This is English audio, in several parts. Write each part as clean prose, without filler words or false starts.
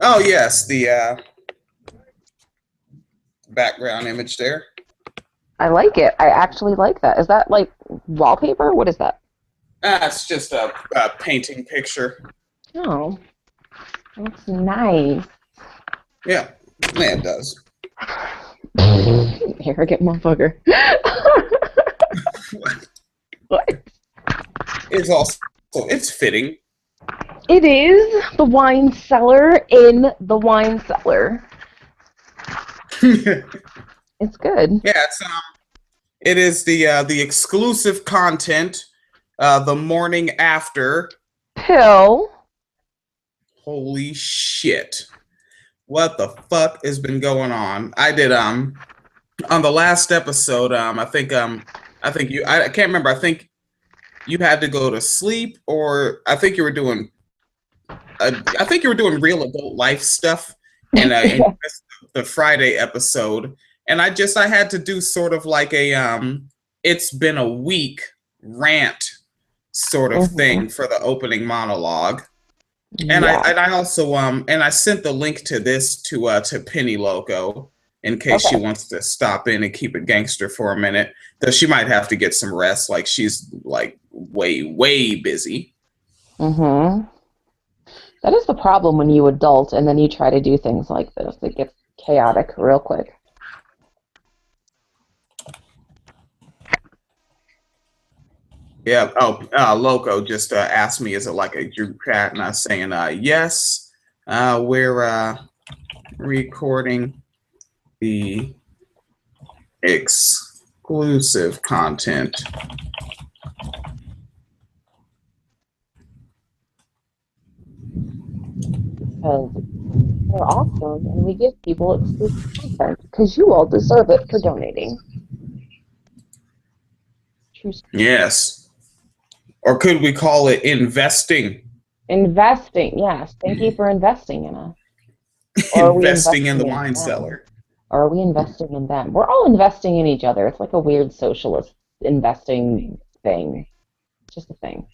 Oh yes, the background image there. I like it. I actually like that. Is that like wallpaper? What is that? It's just a painting picture. Oh, that's nice. Yeah, yeah, it does. Arrogant motherfucker. What? It's also it's fitting. It is the wine cellar in the wine cellar. Yeah, It's good. it is the exclusive content. The morning after. Pill. Holy shit! What the fuck has been going on? I did on the last episode. I think I can't remember. I think you had to go to sleep, or I think you were doing I think you were doing real adult life stuff, and you missed the Friday episode, and I had to do sort of like a it's been a week rant sort of Hmm. thing for the opening monologue. Yeah. And I also and I sent the link to this to Penny Loco in case she Okay. wants to stop in and keep it gangster for a minute. Though she might have to get some rest, like she's like way busy. Hmm. That is the problem when you adult and then you try to do things like this. It gets chaotic real quick. Yeah. Oh, Loco just asked me, is it like a group chat? And I was saying, yes. We're recording the exclusive content. Because we're awesome and we give people exclusive content because you all deserve it for donating. True. Yes. Or could we call it investing? Investing, yes. Thank you for investing in us. Or are we Investing in the investing in wine them? cellar. Or are we investing in them? We're all investing in each other. It's like a weird socialist investing thing. It's just a thing.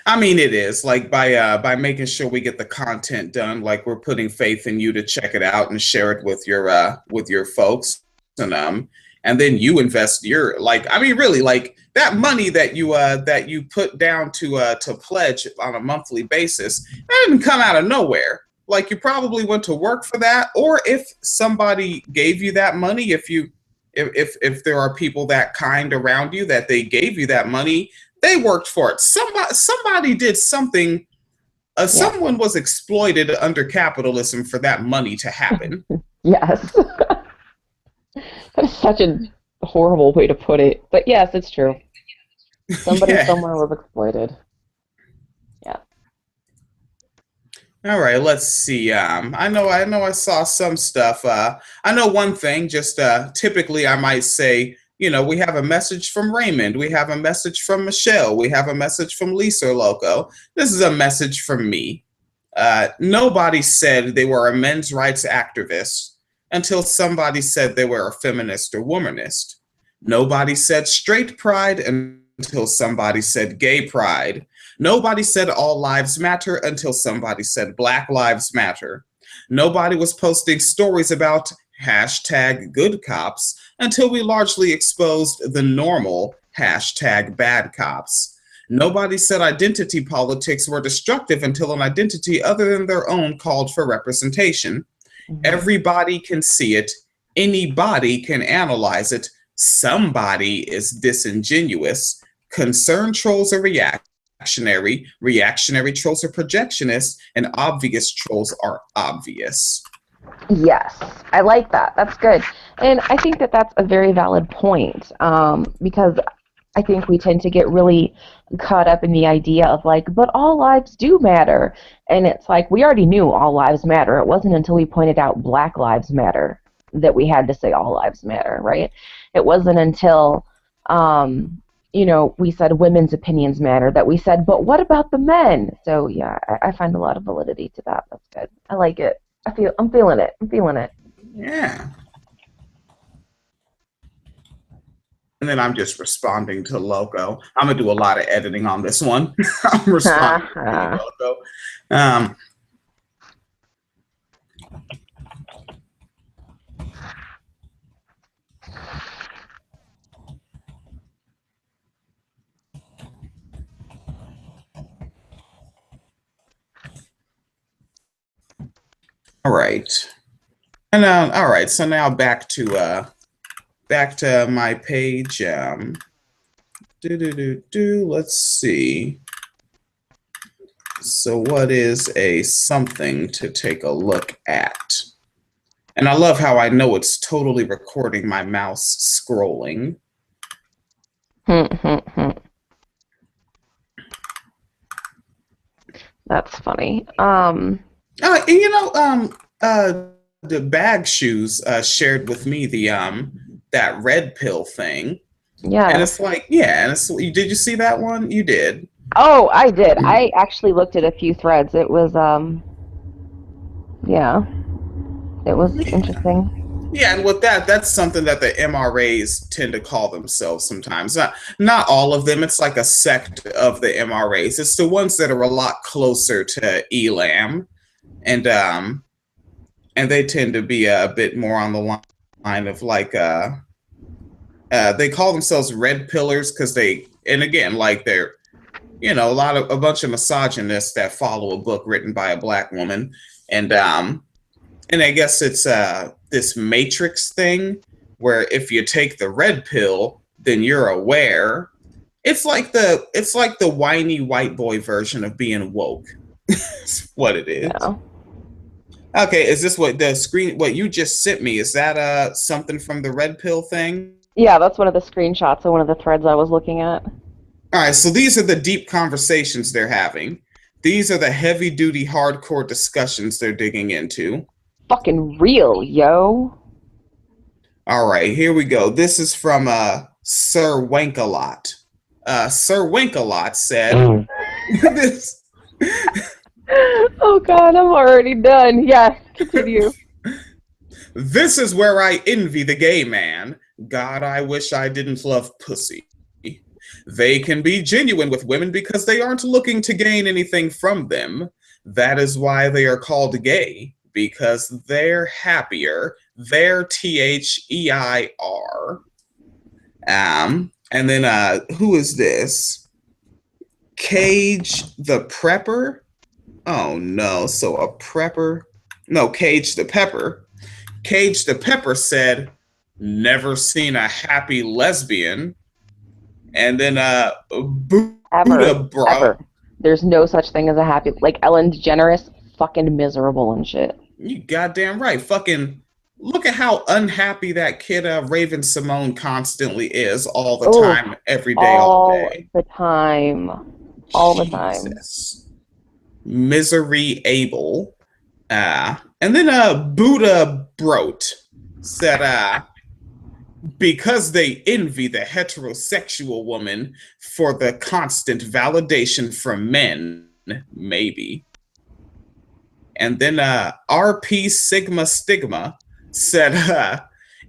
I mean, it is like by making sure we get the content done. Like we're putting faith in you to check it out and share it with your folks, and then you invest your like. I mean, really, like that money that you put down to pledge on a monthly basis. That didn't come out of nowhere. Like you probably went to work for that, or if somebody gave you that money, if there are people that kind around you that they gave you that money, they worked for it. Somebody did something. Yeah. Someone was exploited under capitalism for that money to happen. Yes. That is such a horrible way to put it. But yes, it's true. Somebody Yeah. somewhere was exploited. Yeah. All right. Let's see. I know. I saw some stuff. I know one thing. Just typically, I might say, you know, we have a message from Raymond. We have a message from Michelle. We have a message from Lisa Loco. This is a message from me. Nobody said they were a men's rights activist until somebody said they were a feminist or womanist. Nobody said straight pride until somebody said gay pride. Nobody said all lives matter until somebody said Black Lives Matter. Nobody was posting stories about hashtag good cops until we largely exposed the normal hashtag bad cops. Nobody said identity politics were destructive until an identity other than their own called for representation. Hmm. Everybody can see it, anybody can analyze it, somebody is disingenuous. Concerned trolls are reactionary trolls are projectionists, and obvious trolls are obvious. Yes, I like that. That's good. And I think that that's a very valid point because I think we tend to get really caught up in the idea of like, but all lives do matter. And it's like, we already knew all lives matter. It wasn't until we pointed out Black Lives Matter that we had to say all lives matter, right? It wasn't until, we said women's opinions matter that we said, but what about the men? So yeah, I find a lot of validity to that. That's good. I like it. I'm feeling it. I'm feeling it. Yeah. And then I'm just responding to Loco. I'm gonna do a lot of editing on this one. I'm responding to Penny Loco. Um, All right. And all right, so now back to my page. Let's see. So what is a something to take a look at? And I love how I know it's totally recording my mouse scrolling. That's funny. The bag shoes shared with me the that red pill thing. Yeah. And it's like, yeah, and it's, did you see that one? You did. Oh, I did. I actually looked at a few threads. It was yeah. It was interesting. Yeah, and with that, that's something that the MRAs tend to call themselves sometimes. Not all of them. It's like a sect of the MRAs. It's the ones that are a lot closer to ELAM, and they tend to be a bit more on the line of like they call themselves red pillars because and again, like they're a bunch of misogynists that follow a book written by a black woman, and I guess it's this matrix thing where if you take the red pill, then you're aware. It's like the whiny white boy version of being woke. That's what it is. Yeah. Okay, is this what you just sent me? Is that something from the red pill thing? Yeah, that's one of the screenshots of one of the threads I was looking at. All right, so these are the deep conversations they're having. These are the heavy duty hardcore discussions they're digging into. Fucking real, yo. All right, here we go. This is from Sir Wankalot. Sir Wankalot said this. Oh God, I'm already done. Yes, continue. This is where I envy the gay man. God, I wish I didn't love pussy. They can be genuine with women because they aren't looking to gain anything from them. That is why they are called gay, because they're happier. They're THEIR. And then who is this? Cage the Prepper? Oh no, so a prepper? No, Cage the Pepper. Cage the Pepper said, never seen a happy lesbian. And then Buddha Bro. Ever. There's no such thing as a happy, like Ellen DeGeneres, fucking miserable and shit. You goddamn right. Fucking look at how unhappy that kid Raven Simone constantly is all the time, every day, all day. All the time. All the time. Misery Abel. And then Buddha Brote said because they envy the heterosexual woman for the constant validation from men, maybe. And then RP Sigma Stigma said,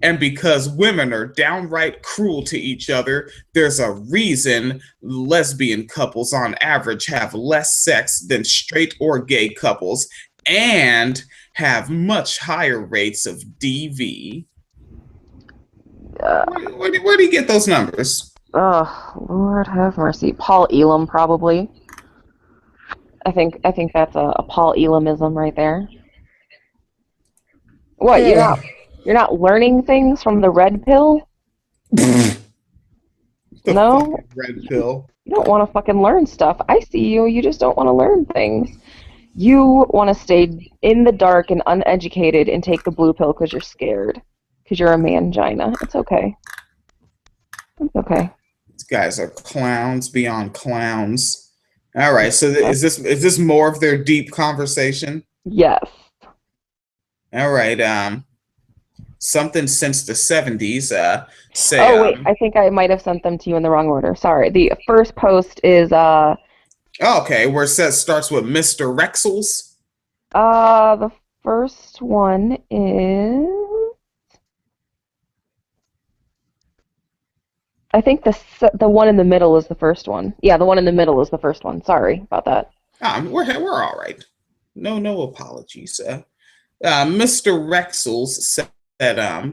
and because women are downright cruel to each other, there's a reason lesbian couples on average have less sex than straight or gay couples and have much higher rates of DV. Where do you get those numbers? Oh, Lord have mercy. Paul Elam, probably. I think that's a Paul Elamism right there. What, you're not learning things from the red pill? No? Red pill. You don't want to fucking learn stuff. I see you. You just don't want to learn things. You want to stay in the dark and uneducated and take the blue pill because you're scared. Because you're a mangina. It's okay. It's okay. These guys are clowns beyond clowns. All right, so is this more of their deep conversation? Yes. All right. Something since the 70s. Say. Oh wait, I think I might have sent them to you in the wrong order. Sorry. The first post is okay, where it starts with Mr. Rexels. The first one is. I think the one in the middle is the first one. Yeah, the one in the middle is the first one. Sorry about that. We're all right. No apologies. Mr. Rexels said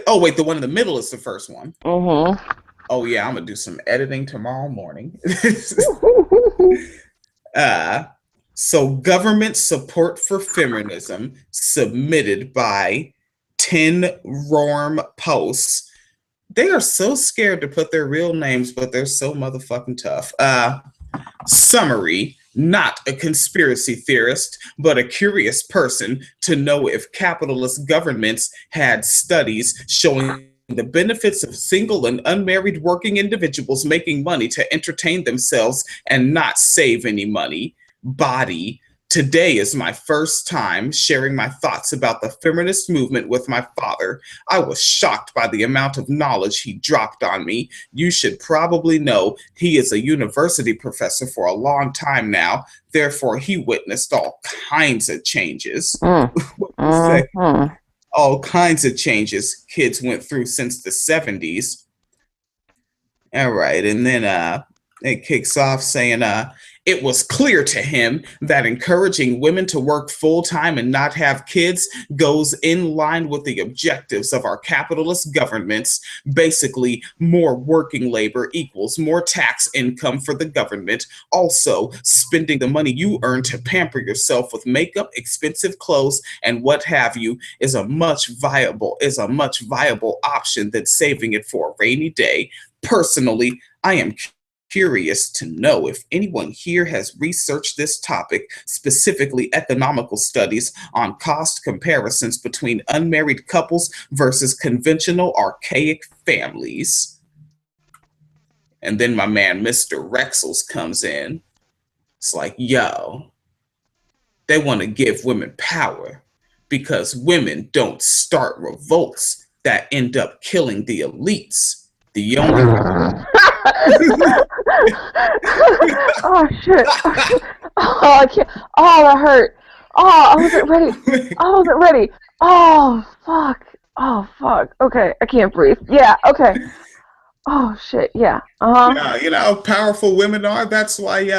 Oh wait, the one in the middle is the first one. Mm-hmm. Oh yeah, I'm gonna do some editing tomorrow morning. uh, so government support for feminism submitted by 10 Rorm posts. They are so scared to put their real names, but they're so motherfucking tough. Summary: not a conspiracy theorist, but a curious person to know if capitalist governments had studies showing the benefits of single and unmarried working individuals making money to entertain themselves and not save any money. Body: today is my first time sharing my thoughts about the feminist movement with my father. I was shocked by the amount of knowledge he dropped on me. You should probably know he is a university professor for a long time now. Therefore, he witnessed all kinds of changes. Mm-hmm. All kinds of changes kids went through since the 70s. All right, and then it kicks off saying it was clear to him that encouraging women to work full-time and not have kids goes in line with the objectives of our capitalist governments. Basically, more working labor equals more tax income for the government. Also, spending the money you earn to pamper yourself with makeup, expensive clothes, and what have you is a much viable option than saving it for a rainy day. Personally, I am curious to know if anyone here has researched this topic, specifically economical studies on cost comparisons between unmarried couples versus conventional archaic families. And then my man, Mr. Rexels, comes in. It's like, yo, they want to give women power because women don't start revolts that end up killing the elites. The only Oh shit! Oh, I can't. Oh, that hurt. Oh, I wasn't ready. I wasn't ready. Oh fuck. Oh fuck. Okay, I can't breathe. Yeah. Okay. Oh shit. Yeah. Yeah, you know how powerful women are. That's why.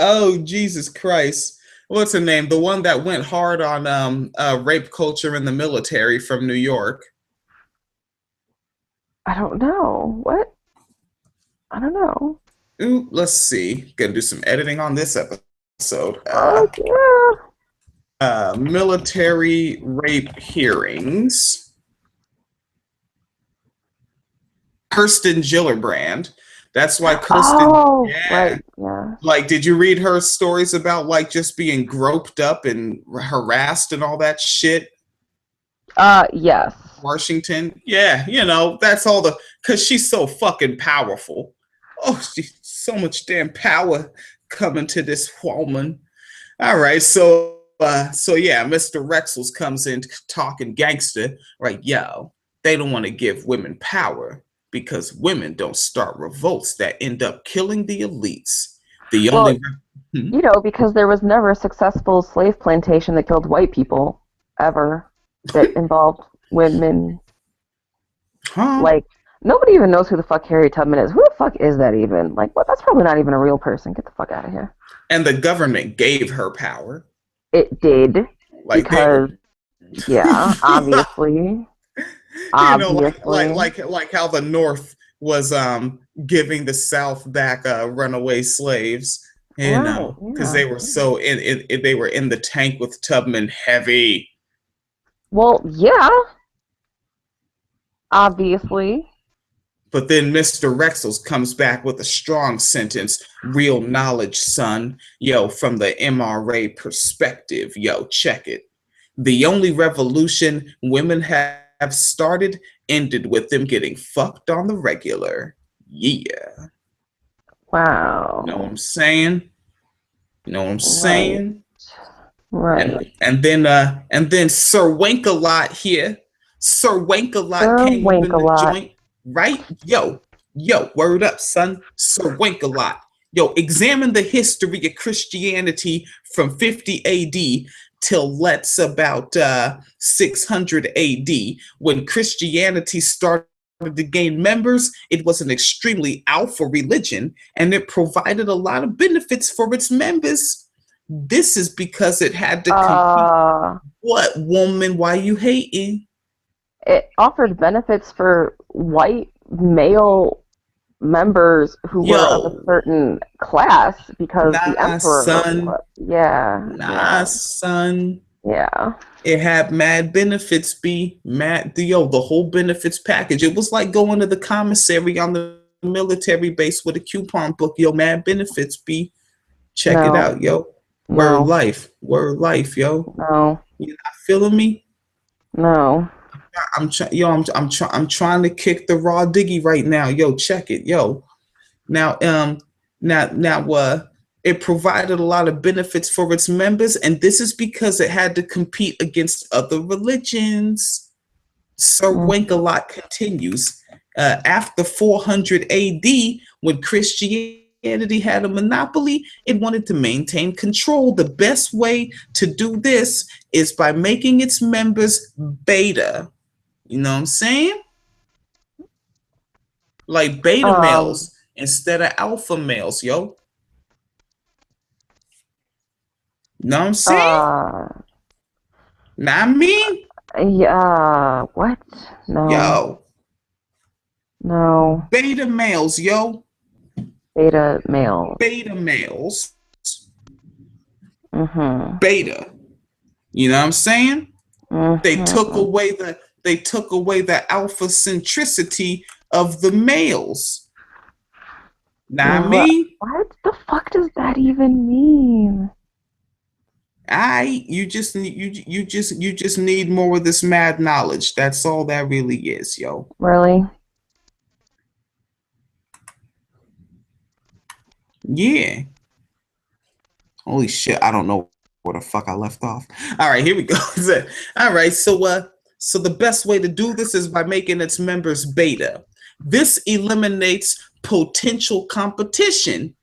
Oh Jesus Christ. What's her name? The one that went hard on rape culture in the military from New York. I don't know what. I don't know. Ooh, let's see. Gonna do some editing on this episode. Oh yeah. Military rape hearings. Kirsten Gillibrand. That's why Kirsten. Oh, Yeah. right. Yeah. Like, did you read her stories about like just being groped up and harassed and all that shit? Yes. Washington. Yeah, you know, that's all because she's so fucking powerful. Oh, she's so much damn power coming to this woman. All right, so yeah, Mr. Rexels comes in talking gangster, right? Yo, they don't want to give women power because women don't start revolts that end up killing the elites. The Well, only because there was never a successful slave plantation that killed white people ever that involved women. huh? Like, nobody even knows who the fuck Harriet Tubman is. Who the fuck is that even? Like, what? That's probably not even a real person. Get the fuck out of here. And the government gave her power. It did. Like because, yeah, obviously. You know, like how the North was giving the South back runaway slaves, you Right, know, because yeah. they were so they were in the tank with Tubman heavy. Well, yeah, obviously. But then Mr. Rexels comes back with a strong sentence, real knowledge, son. Yo, from the MRA perspective, yo, check it. The only revolution women have started ended with them getting fucked on the regular. Yeah. Wow. You know what I'm saying? You know what I'm saying? Right. And then Sir Wankalot here. Sir Wankalot came up in the joint, right? Yo, word up, son. Sir Wankalot. Yo, examine the history of Christianity from 50 AD till let's about 600 AD. When Christianity started to gain members, it was an extremely alpha religion and it provided a lot of benefits for its members. This is because it had to compete. What, woman? Why you hating? it offered benefits for white male members who were of a Yo, certain class because the nah, emperor son. was. Yeah, Nah, yeah, son. yeah. It had mad benefits, be mad the whole benefits package. It was like going to the commissary on the military base with a coupon book. Yo, mad benefits, be check it No, out, yo. no, Word life, yo. no, You not feeling me? no. I'm trying, yo. I'm trying to kick the raw diggy right now, yo. Check it, yo. Now, it provided a lot of benefits for its members, and this is because it had to compete against other religions. Sir Mm. Winkelot continues. After 400 AD, when Christianity had a monopoly, it wanted to maintain control. The best way to do this is by making its members beta. You know what I'm saying? Like beta Um, males instead of alpha males, yo. Know what I'm saying? uh, Not me. yeah, what? No, Yo, no. beta males, yo. Beta males. Beta males. Mm-hmm. Beta. You know what I'm saying? They took Mm-hmm. away the they took away the alpha centricity of the males. Not me. What the fuck does that even mean? You just need more of this mad knowledge. That's all that really is, yo. Really? Yeah. Holy shit, I don't know where the fuck I left off. All right, here we go. All right, so the best way to do this is by making its members beta. This eliminates potential competition.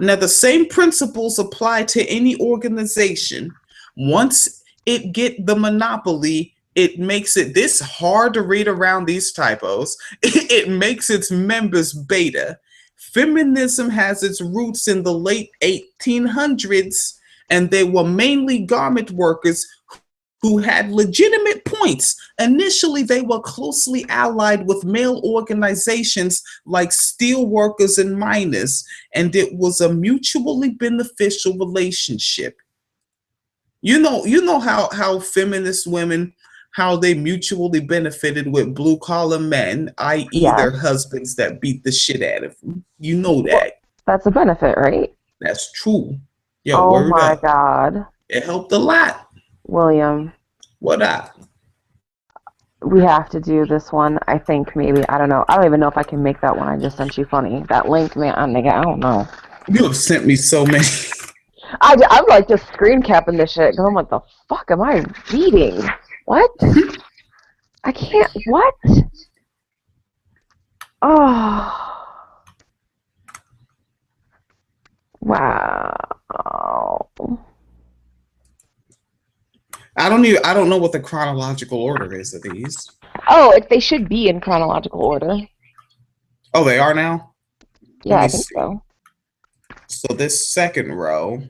Now, the same principles apply to any organization. Once it get the monopoly, it makes it this hard to read around these typos. It makes its members beta. Feminism has its roots in the late 1800s, and they were mainly garment workers who had legitimate points. Initially, they were closely allied with male organizations like steelworkers and miners, and it was a mutually beneficial relationship. You know how feminist women how they mutually benefited with blue collar men, i.e., Yes. their husbands that beat the shit out of them. You know Well, that. that's a benefit, right? That's true. Yo, Oh word my up. God, It helped a lot. William. What up? We have to do this one. I think maybe. I don't know. I don't even know if I can make that one I just sent you funny. That link, man, nigga, I don't know. You have sent me so many. I'm like just screen capping this shit because I'm like, the fuck am I reading? What? I can't. What? Oh, wow. I don't know what the chronological order is of these. Oh, they should be in chronological order. Oh, they are now? Let Yeah, I me think see. so. So this second row.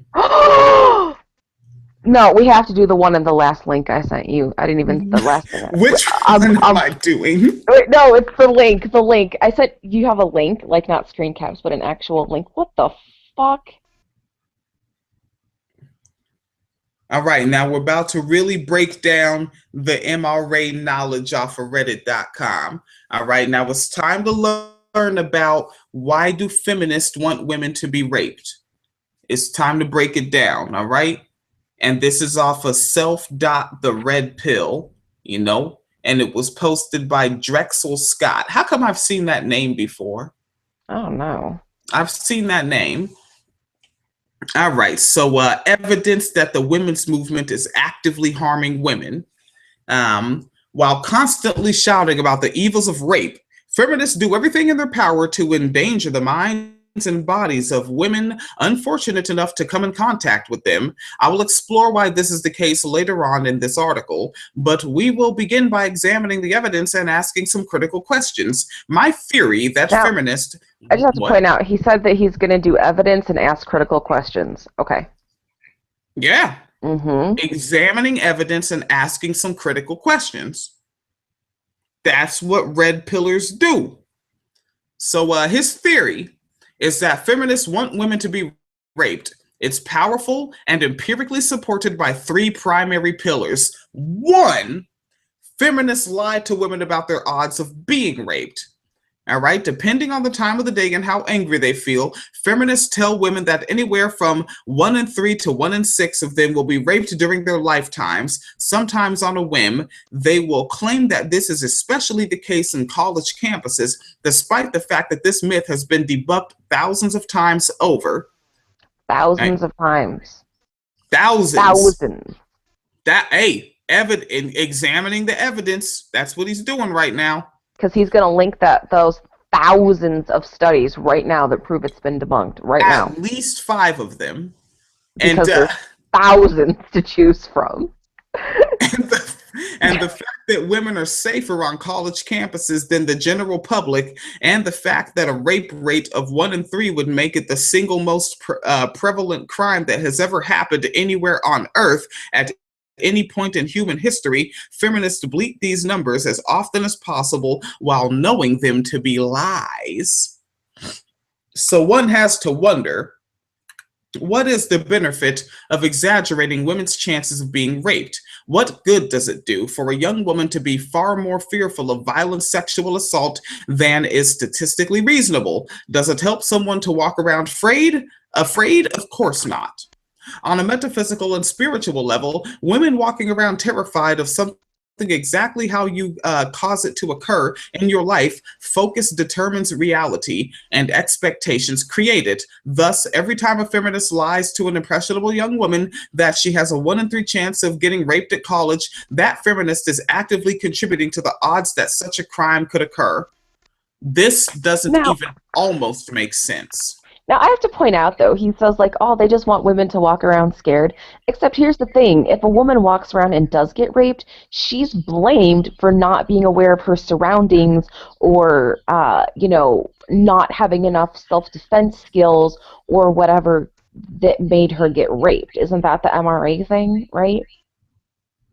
No, we have to do the one in the last link I sent you. I didn't even the last thing. Which one am I doing? Wait, no, it's the link. The link. I said you have a link, like not screen caps, but an actual link. What the fuck? All right, now we're about to really break down the MRA knowledge off of Reddit.com. All right, now it's time to learn about why do feminists want women to be raped. It's time to break it down, all right? And this is off of The Red Pill, you know, and it was posted by Drexel Scott. How come I've seen that name before? I don't know. I've seen that name. All right, so evidence that the women's movement is actively harming women. While constantly shouting about the evils of rape, feminists do everything in their power to endanger the minds and bodies of women unfortunate enough to come in contact with them. I will explore why this is the case later on in this article, but we will begin by examining the evidence and asking some critical questions. My theory that Now, feminists... I just have to What? point out, he said that he's going to do evidence and ask critical questions. Okay. Yeah. Mm-hmm. Examining evidence and asking some critical questions. That's what red pillars do. So his theory is that feminists want women to be raped. It's powerful and empirically supported by three primary pillars. One, feminists lie to women about their odds of being raped. All right, depending on the time of the day and how angry they feel, feminists tell women that anywhere from 1 in 3 to 1 in 6 of them will be raped during their lifetimes, sometimes on a whim. They will claim that this is especially the case in college campuses, despite the fact that this myth has been debunked thousands of times over. Thousands of times. Thousands. Examining the evidence, that's what he's doing right now. Because he's going to link those thousands of studies right now that prove it's been debunked now. At least 5 of them. Because there's thousands to choose from. And the fact that women are safer on college campuses than the general public, and the fact that a rape rate of 1 in 3 would make it the single most prevalent crime that has ever happened anywhere on Earth at any point in human history, feminists bleat these numbers as often as possible while knowing them to be lies. So one has to wonder, what is the benefit of exaggerating women's chances of being raped? What good does it do for a young woman to be far more fearful of violent sexual assault than is statistically reasonable? Does it help someone to walk around afraid? Of course not. On a metaphysical and spiritual level, women walking around terrified of something exactly how you cause it to occur in your life. Focus determines reality, and expectations create it. Thus, every time a feminist lies to an impressionable young woman that she has a 1 in 3 chance of getting raped at college, that feminist is actively contributing to the odds that such a crime could occur. This doesn't even almost make sense. Now, I have to point out, though, he says, like, oh, they just want women to walk around scared. Except here's the thing. If a woman walks around and does get raped, she's blamed for not being aware of her surroundings or, not having enough self-defense skills or whatever that made her get raped. Isn't that the MRA thing, right?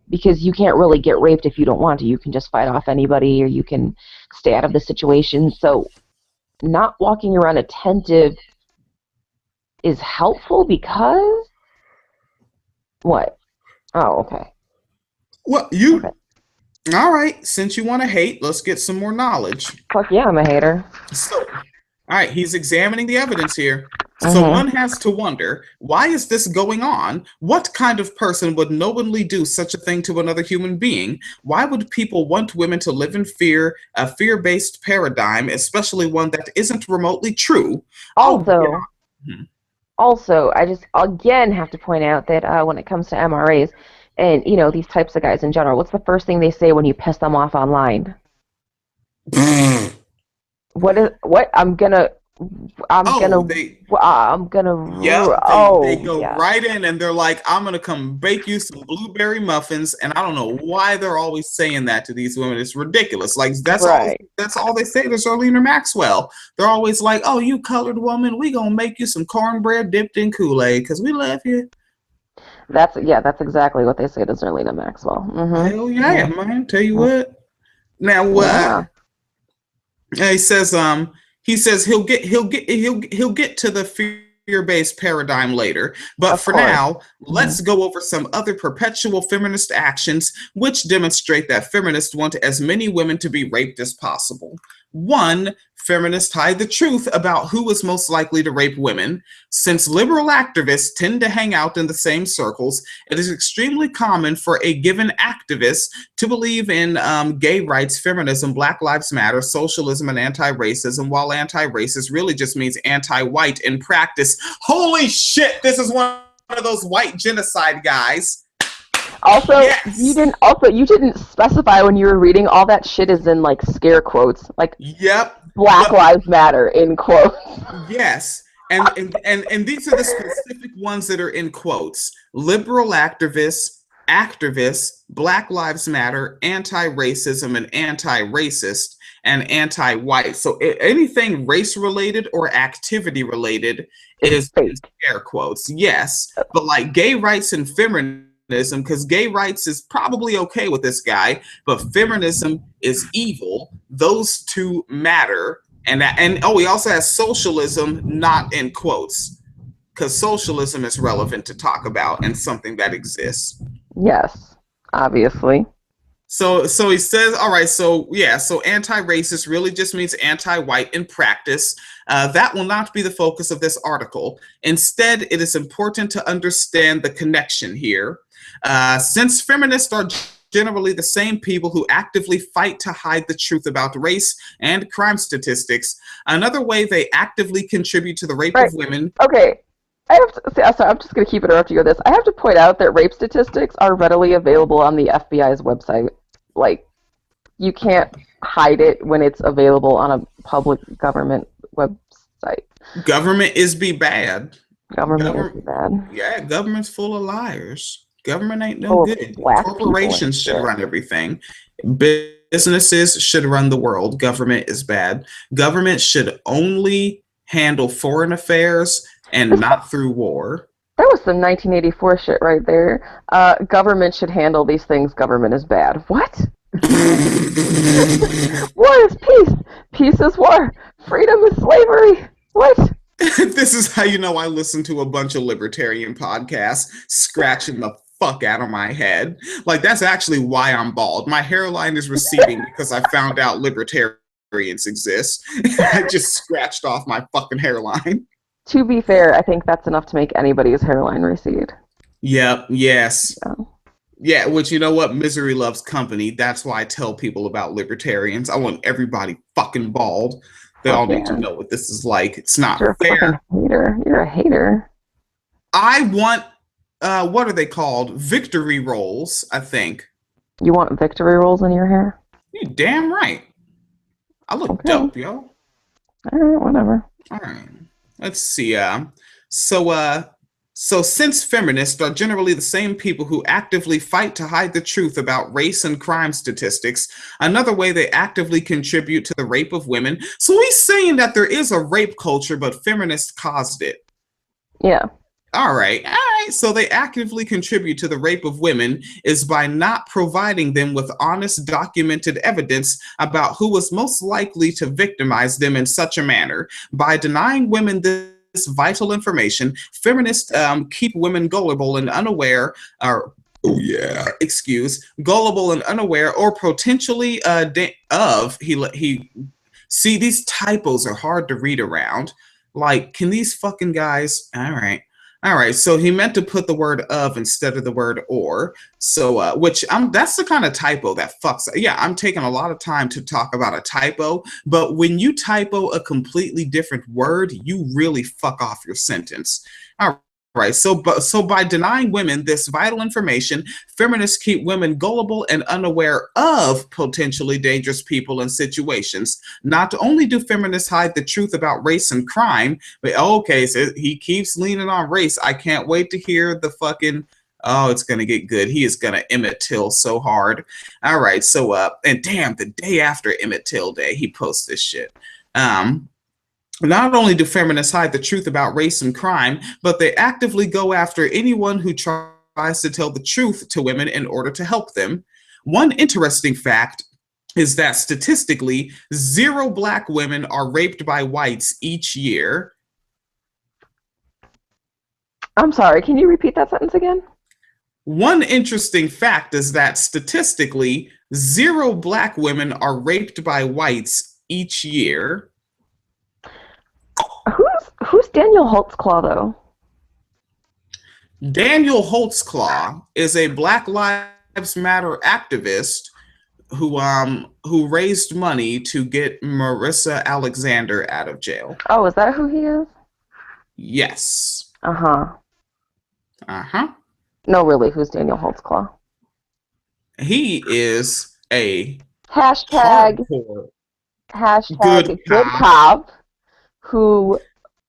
Because you can't really get raped if you don't want to. You can just fight off anybody or you can stay out of the situation. So not walking around attentive is helpful because what? Oh, okay. Well, all right. Since you want to hate, let's get some more knowledge. Fuck yeah, I'm a hater. So, all right, he's examining the evidence here. So one has to wonder, why is this going on? What kind of person would knowingly do such a thing to another human being? Why would people want women to live in fear, a fear-based paradigm, especially one that isn't remotely true? Also, I just, again, have to point out that when it comes to MRAs and, these types of guys in general, what's the first thing they say when you piss them off online? I'm gonna they go right in and they're like, I'm gonna come bake you some blueberry muffins, and I don't know why they're always saying that to these women. It's ridiculous. Like that's all they say to Zerlina Maxwell. They're always like, oh, you colored woman, we gonna make you some cornbread dipped in Kool-Aid because we love you. That's exactly what they say to Zerlina Maxwell. Hell yeah, man. Tell you what. Now he says he'll get to the fear-based paradigm later, but for now, let's go over some other perpetual feminist actions which demonstrate that feminists want as many women to be raped as possible. 1, feminists hide the truth about who is most likely to rape women. Since liberal activists tend to hang out in the same circles, it is extremely common for a given activist to believe in gay rights, feminism, Black Lives Matter, socialism, and anti-racism, while anti-racist really just means anti-white in practice. Holy shit, this is one of those white genocide guys. Also, you didn't specify when you were reading. All that shit is in like scare quotes, like Black Lives Matter in quotes. Yes, and these are the specific ones that are in quotes: liberal activists, Black Lives Matter, anti-racism and anti-racist, and anti-white. So anything race-related or activity-related is in scare quotes. Yes, but like gay rights and feminism because gay rights is probably okay with this guy, but feminism is evil. Those two matter. And oh, he also has socialism, not in quotes, because socialism is relevant to talk about and something that exists. Yes, obviously. So he says, all right, so yeah, so anti-racist really just means anti-white in practice. That will not be the focus of this article. Instead, it is important to understand the connection here. Since feminists are generally the same people who actively fight to hide the truth about race and crime statistics, another way they actively contribute to the rape of women. Okay. Sorry, I'm just going to keep interrupting you with this. I have to point out that rape statistics are readily available on the FBI's website. Like, you can't hide it when it's available on a public government website. Government is be bad. Government is be bad. Yeah, government's full of liars. Government ain't no good. Corporations should run everything. Businesses should run the world. Government is bad. Government should only handle foreign affairs and not through war. That was some 1984 shit right there. Government should handle these things. Government is bad. What? War is peace. Peace is war. Freedom is slavery. What? This is how you know I listen to a bunch of libertarian podcasts, scratching the fuck out of my head. Like, that's actually why I'm bald. My hairline is receding because I found out libertarians exist. I just scratched off my fucking hairline. To be fair, I think that's enough to make anybody's hairline recede. Yep, yes. Yeah, which, you know what? Misery loves company. That's why I tell people about libertarians. I want everybody fucking bald. They all need to know what this is like. It's not fair. You're a fucking hater. You're a hater. I want, what are they called? Victory rolls, I think. You want victory rolls in your hair? You're damn right. I look dope, yo. All right, whatever. All right. Let's see. So since feminists are generally the same people who actively fight to hide the truth about race and crime statistics, another way they actively contribute to the rape of women. So he's saying that there is a rape culture, but feminists caused it. Yeah. All right. So they actively contribute to the rape of women is by not providing them with honest, documented evidence about who was most likely to victimize them in such a manner. By denying women this vital information, feminists keep women gullible and unaware, gullible and unaware, or potentially see, these typos are hard to read around. Like, can these fucking guys? All right, so he meant to put the word of instead of the word or. So, that's the kind of typo that fucks. Yeah, I'm taking a lot of time to talk about a typo, but when you typo a completely different word, you really fuck off your sentence. All right, so by denying women this vital information, feminists keep women gullible and unaware of potentially dangerous people and situations. Not only do feminists hide the truth about race and crime, but okay, so he keeps leaning on race. I can't wait to hear the fucking, oh, it's going to get good. He is going to Emmett Till so hard. All right, so, and damn, the day after Emmett Till Day, he posts this shit. Not only do feminists hide the truth about race and crime, but they actively go after anyone who tries to tell the truth to women in order to help them. One interesting fact is that statistically, 0 Black women are raped by whites each year. I'm sorry, can you repeat that sentence again? One interesting fact is that statistically, 0 Black women are raped by whites each year. Who's Daniel Holtzclaw, though? Daniel Holtzclaw is a Black Lives Matter activist who raised money to get Marissa Alexander out of jail. Oh, is that who he is? Yes. Uh-huh. Uh-huh. No, really, who's Daniel Holtzclaw? He is a hashtag good cop who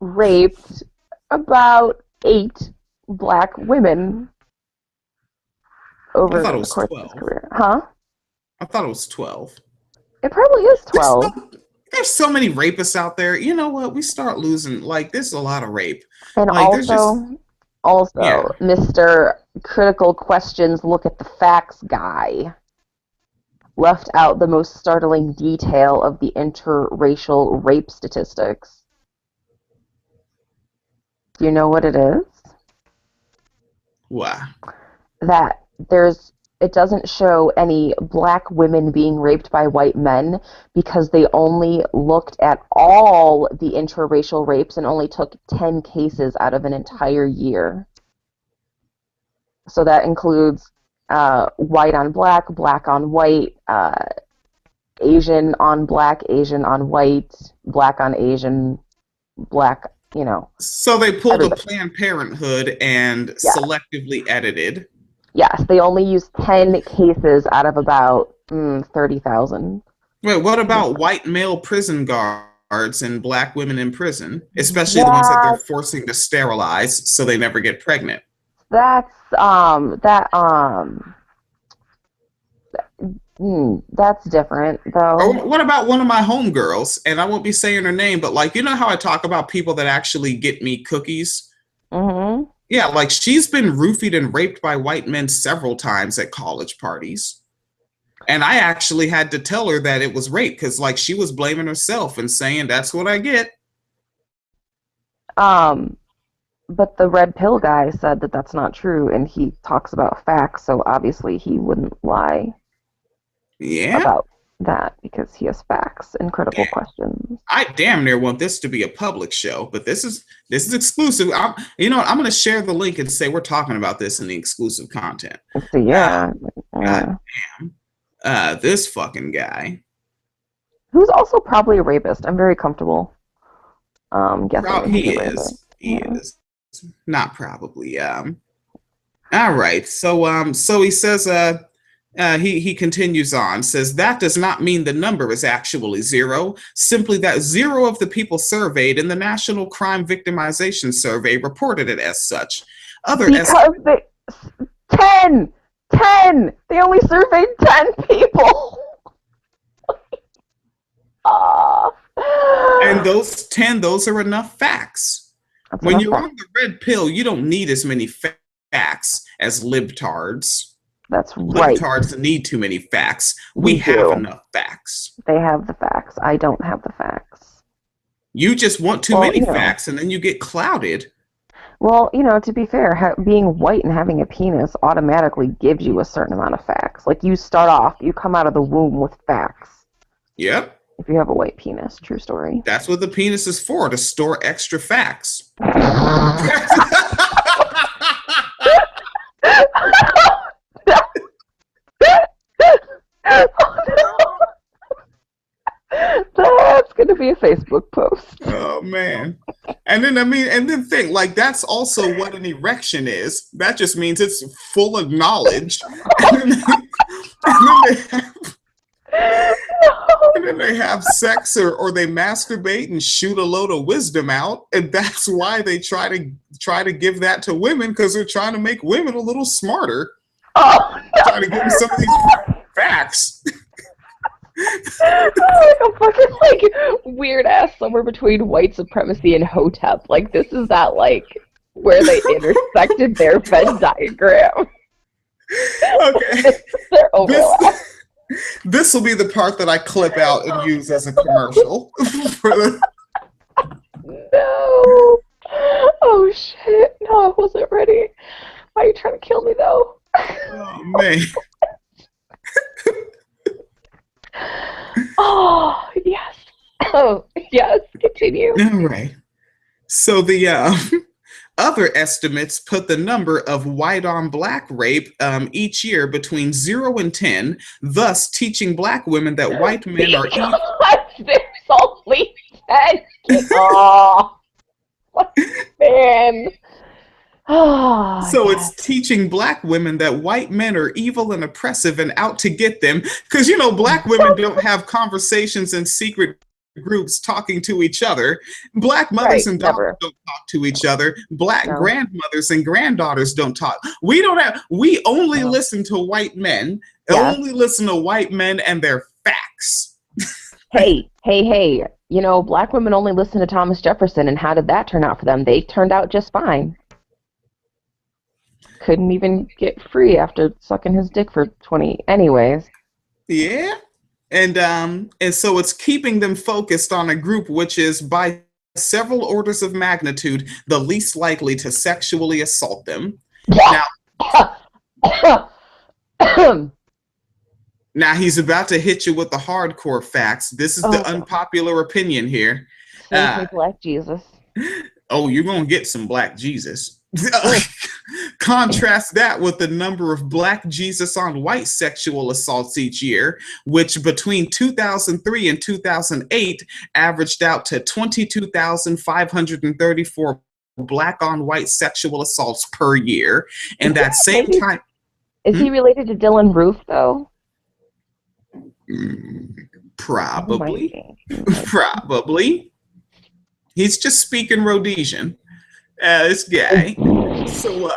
raped about 8 Black women over the course of his career. Huh? I thought it was 12. It probably is 12. There's so many rapists out there. You know what? We start losing, like, there's a lot of rape. And like, also, yeah. Mr. critical questions look at the facts guy left out the most startling detail of the interracial rape statistics. Do you know what it is? Wow. That it doesn't show any black women being raped by white men because they only looked at all the interracial rapes and only took 10 cases out of an entire year. So that includes white on black, black on white, Asian on black, Asian on white, black on Asian, black, So they pulled everybody. a Planned Parenthood and selectively edited. Yes, they only used 10 cases out of about 30,000. Wait, what about white male prison guards and black women in prison, especially the ones that they're forcing to sterilize so they never get pregnant? That's different though. Or what about one of my homegirls? And I won't be saying her name, but like, you know how I talk about people that actually get me cookies? Mm-hmm. Yeah, like she's been roofied and raped by white men several times at college parties. And I actually had to tell her that it was rape because like she was blaming herself and saying that's what I get. But the red pill guy said that that's not true, and he talks about facts, so obviously he wouldn't lie about that because he has facts and critical questions. I damn near want this to be a public show, but this is exclusive. I'm going to share the link and say we're talking about this in the exclusive content. So yeah, God damn, this fucking guy, who's also probably a rapist. I'm very comfortable guessing he is. He is. Not probably. All right. So he says. He continues on, says that does not mean the number is actually zero, simply that 0 of the people surveyed in the National Crime Victimization Survey reported it as such. They 10! They only surveyed 10 people! And those 10, those are enough facts. When you're on the red pill, you don't need as many facts as libtards. That's right. Libtards need too many facts. We have enough facts. They have the facts. I don't have the facts. You just want too many facts, and then you get clouded. Well, to be fair, being white and having a penis automatically gives you a certain amount of facts. Like, you come out of the womb with facts. Yep. If you have a white penis. True story. That's what the penis is for, to store extra facts. That's gonna be a Facebook post. Oh man. And then think, like, that's also what an erection is. That just means it's full of knowledge. And then they have sex or they masturbate and shoot a load of wisdom out, and that's why they try to give that to women, because they're trying to make women a little smarter. Oh, no. Trying to give them some of these facts. Like a fucking weird ass somewhere between white supremacy and Hotep. Like, this is that where they intersected their Venn diagram. Okay. Their overlap. This will be the part that I clip out and use as a commercial. No. Oh shit. No, I wasn't ready. Why are you trying to kill me though? Oh man. Oh yes. Oh yes. Continue. All right. So the other estimates put the number of white on black rape each year between 0 and 10, thus teaching black women that white men are evil. There's only 10. Oh, man. Oh, so it's teaching black women that white men are evil and oppressive and out to get them. Because, black women don't have conversations in secret groups talking to each other. Black mothers and daughters don't talk to each other. Black grandmothers and granddaughters don't talk. We only listen to white men. Only listen to white men and their facts. Hey. Black women only listen to Thomas Jefferson, and how did that turn out for them? They turned out just fine. couldn't even get free after sucking his dick for 20. Anyways. Yeah. And so it's keeping them focused on a group which is by several orders of magnitude the least likely to sexually assault them. Now, now he's about to hit you with the hardcore facts. This is the unpopular opinion here. Black Jesus. Oh, you're gonna get some Black Jesus. Contrast that with the number of Black Jesus on white sexual assaults each year, which between 2003 and 2008 averaged out to 22,534 Black on white sexual assaults per year. And that same time, is he related to Dylan Roof though? Probably. Probably. He's just speaking Rhodesian. This guy. So,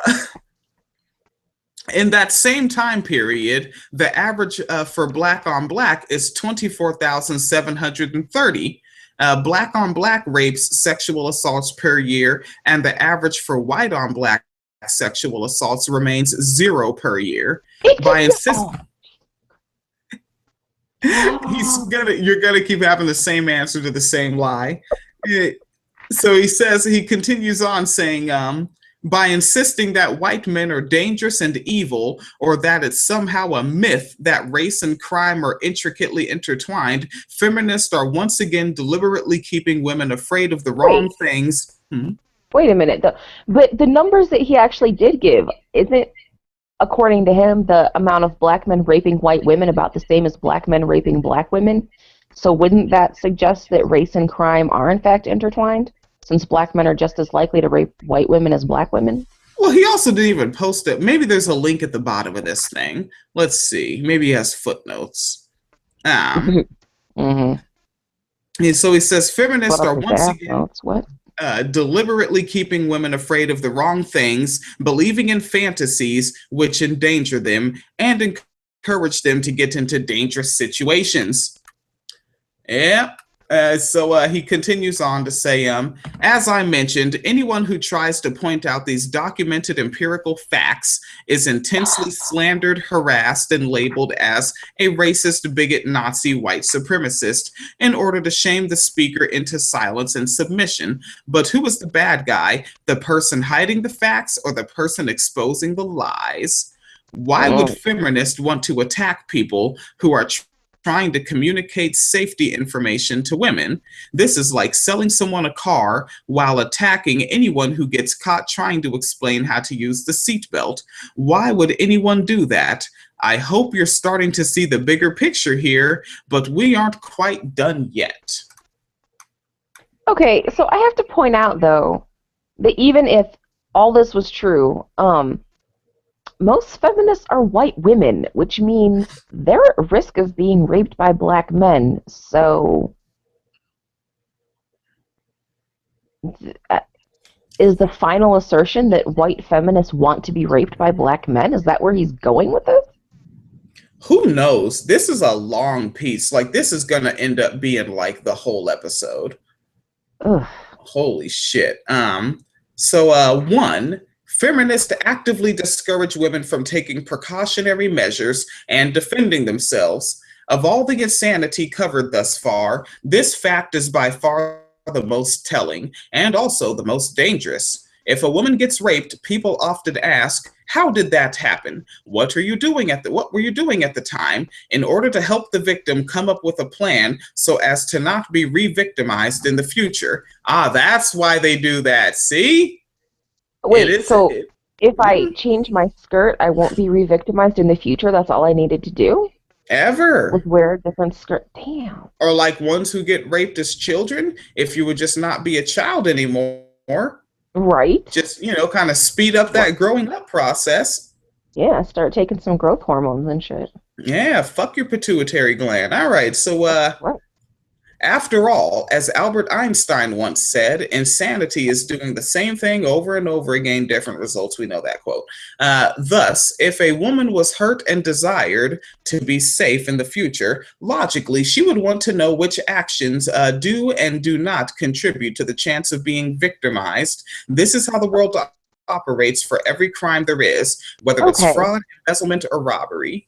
in that same time period, the average for Black on Black is 24,730. Black on Black rapes, sexual assaults per year, and the average for white on Black sexual assaults remains 0 per year. By insisting. You're gonna keep having the same answer to the same lie. So he continues on saying, by insisting that white men are dangerous and evil, or that it's somehow a myth that race and crime are intricately intertwined, feminists are once again deliberately keeping women afraid of the wrong things. Wait a minute, but the numbers that he actually did give, isn't, according to him, the amount of Black men raping white women about the same as Black men raping Black women? So wouldn't that suggest that race and crime are in fact intertwined, since Black men are just as likely to rape white women as Black women? Well, he also didn't even post it. Maybe there's a link at the bottom of this thing. Let's see. Maybe he has footnotes. And so he says feminists are once again deliberately keeping women afraid of the wrong things, believing in fantasies which endanger them, and encourage them to get into dangerous situations. Yeah. So he continues on to say, as I mentioned, anyone who tries to point out these documented empirical facts is intensely slandered, harassed, and labeled as a racist, bigot, Nazi, white supremacist in order to shame the speaker into silence and submission. But who is the bad guy? The person hiding the facts or the person exposing the lies? Why would feminists want to attack people who are trying to communicate safety information to women? This is like selling someone a car while attacking anyone who gets caught trying to explain how to use the seatbelt. Why would anyone do that? I hope you're starting to see the bigger picture here, but we aren't quite done yet. Okay, so I have to point out, though, that even if all this was true, most feminists are white women, which means they're at risk of being raped by Black men. So, is the final assertion that white feminists want to be raped by Black men? Is that where he's going with this? Who knows? This is a long piece. Like, this is going to end up being like the whole episode. Ugh. Holy shit. One, feminists actively discourage women from taking precautionary measures and defending themselves. Of all the insanity covered thus far, this fact is by far the most telling and also the most dangerous. If a woman gets raped, people often ask, how did that happen? What were you doing at the time in order to help the victim come up with a plan so as to not be re-victimized in the future? That's why they do that. See? Wait, if I change my skirt, I won't be re-victimized in the future? That's all I needed to do? Ever. With wear a different skirt. Damn. Or like ones who get raped as children, if you would just not be a child anymore. Right. Just, kind of speed up that growing up process. Yeah, start taking some growth hormones and shit. Yeah, fuck your pituitary gland. All right, so after all, as Albert Einstein once said, insanity is doing the same thing over and over again, different results. We know that quote. Thus, if a woman was hurt and desired to be safe in the future, logically, she would want to know which actions do and do not contribute to the chance of being victimized. This is how the world operates for every crime there is, whether it's Okay. fraud, embezzlement, or robbery.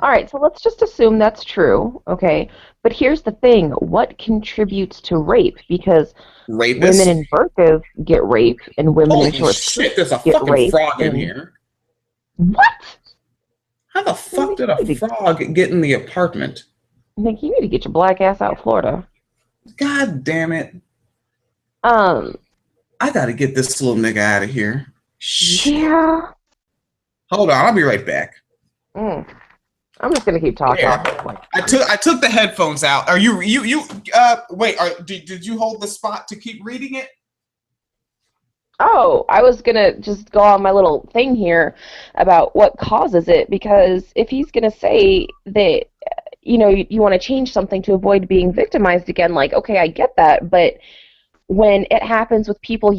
All right, so let's just assume that's true, okay? But here's the thing, what contributes to rape? Because women Rapist. in burqas get raped, and women in Holy short skirts shit, there's a get fucking raped, frog in and here. what? How the fuck did a frog get in the apartment? Nick, you need to get your black ass out of Florida. God damn it. Um, I gotta get this little nigga out of here. Shit. yeah. Hold on, I'll be right back. I'm just gonna keep talking. Yeah. I took the headphones out. Are you wait, did you hold the spot to keep reading it? Oh, I was gonna just go on my little thing here about what causes it, because if he's gonna say that, you want to change something to avoid being victimized again, like, okay, I get that, but when it happens with people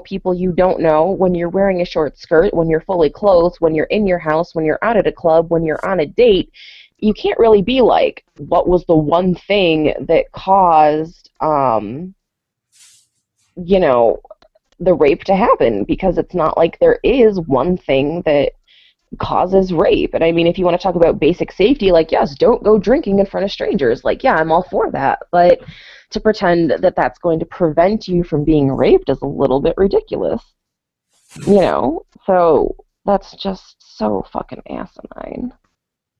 people you don't know, when you're wearing a short skirt, when you're fully clothed, when you're in your house, when you're out at a club, when you're on a date, you can't really be like, what was the one thing that caused, the rape to happen, because it's not like there is one thing that causes rape. And I mean, if you want to talk about basic safety, like, yes, don't go drinking in front of strangers. Like, yeah, I'm all for that. But to pretend that that's going to prevent you from being raped is a little bit ridiculous. So that's just so fucking asinine.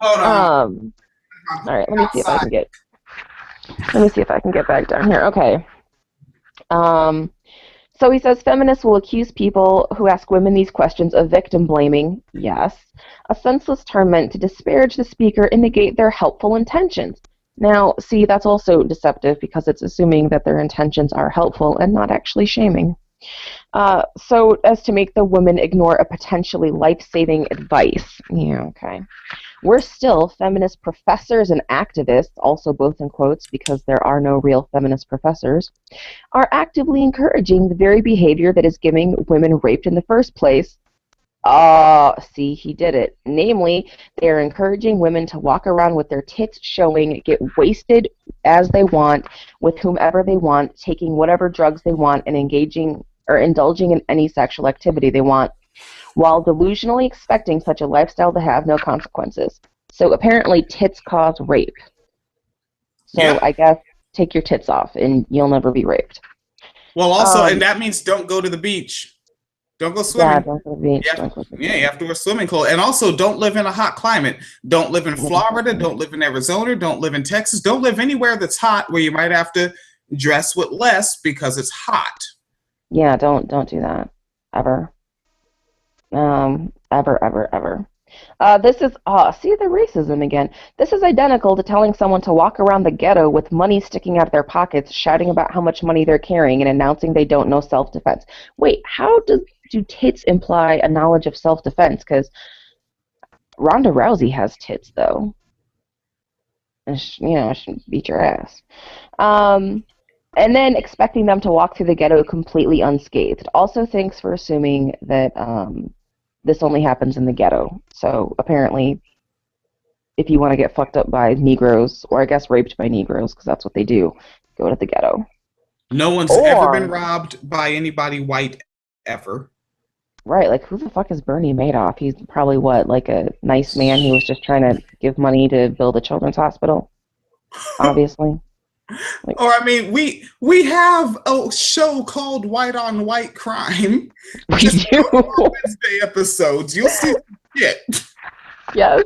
Hold on. All right, let me see if I can get back down here. Okay. So he says feminists will accuse people who ask women these questions of victim blaming. Yes. A senseless term meant to disparage the speaker and negate their helpful intentions. Now, see, that's also deceptive because it's assuming that their intentions are helpful and not actually shaming. So as to make the woman ignore a potentially life-saving advice. Yeah, okay. We're still feminist professors and activists, also both in quotes because there are no real feminist professors, are actively encouraging the very behavior that is getting women raped in the first place. See, he did it. Namely, they are encouraging women to walk around with their tits showing, get wasted as they want, with whomever they want, taking whatever drugs they want, and engaging or indulging in any sexual activity they want, while delusionally expecting such a lifestyle to have no consequences. So apparently tits cause rape. So yeah. I guess take your tits off and you'll never be raped. Well, also, and that means don't go to the beach. Don't go swimming. Yeah, don't go to the beach. You have to wear swimming clothes. And also, don't live in a hot climate. Don't live in Florida. Don't live in Arizona. Don't live in Texas. Don't live anywhere that's hot where you might have to dress with less because it's hot. Yeah, don't do that. Ever. Ever. This is, see the racism again. This is identical to telling someone to walk around the ghetto with money sticking out of their pockets, shouting about how much money they're carrying, and announcing they don't know self-defense. Wait, how do tits imply a knowledge of self-defense? Because Ronda Rousey has tits, though. And she beat your ass. And then expecting them to walk through the ghetto completely unscathed. Also, thanks for assuming that this only happens in the ghetto. So apparently, if you want to get fucked up by Negroes, or I guess raped by Negroes, because that's what they do, go to the ghetto. No one's ever been robbed by anybody white ever. Right, like who the fuck is Bernie Madoff? He's probably like a nice man who was just trying to give money to build a children's hospital, obviously. Or I mean, we have a show called White on White Crime. We do. Wednesday episodes, you'll see shit. Yes.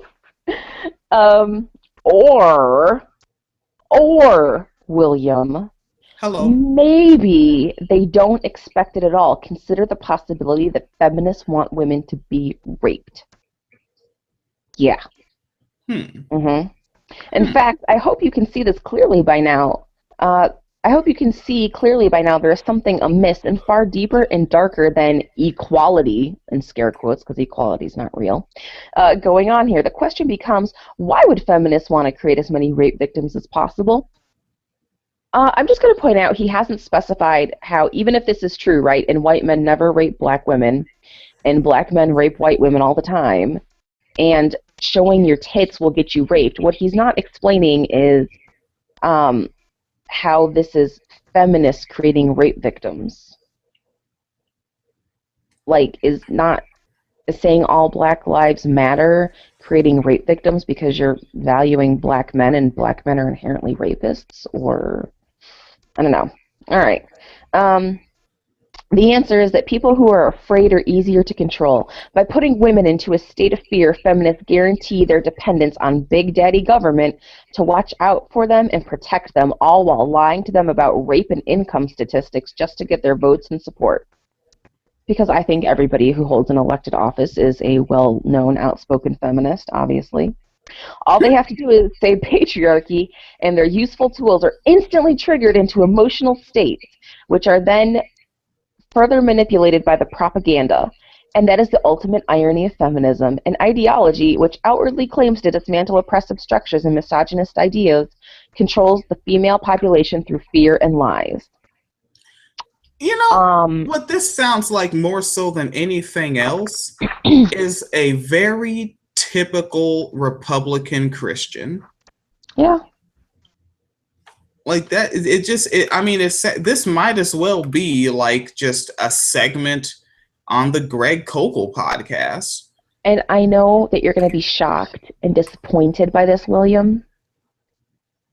Or William. Hello. Maybe they don't expect it at all. Consider the possibility that feminists want women to be raped. Yeah. In fact, I hope you can see this clearly by now. I hope you can see clearly by now there is something amiss and far deeper and darker than equality, in scare quotes, because equality is not real, going on here. The question becomes, why would feminists want to create as many rape victims as possible? I'm just going to point out he hasn't specified how, even if this is true, right, and white men never rape black women, and black men rape white women all the time, and showing your tits will get you raped. What he's not explaining is how this is feminists creating rape victims. like is not saying all Black lives matter, creating rape victims because you're valuing black men and black men are inherently rapists, or I don't know. All right. Um, the answer is that people who are afraid are easier to control. By putting women into a state of fear, feminists guarantee their dependence on Big Daddy government to watch out for them and protect them, all while lying to them about rape and income statistics just to get their votes and support. Because I think everybody who holds an elected office is a well-known, outspoken feminist, obviously. All they have to do is say patriarchy, and their useful tools are instantly triggered into emotional states, which are then further manipulated by the propaganda. And that is the ultimate irony of feminism, an ideology which outwardly claims to dismantle oppressive structures and misogynist ideas, controls the female population through fear and lies. You know, what this sounds like more so than anything else is a very typical Republican Christian. Yeah. Like that, I mean, this might as well be like just a segment on the Greg Koukl podcast. And I know that you're going to be shocked and disappointed by this, William,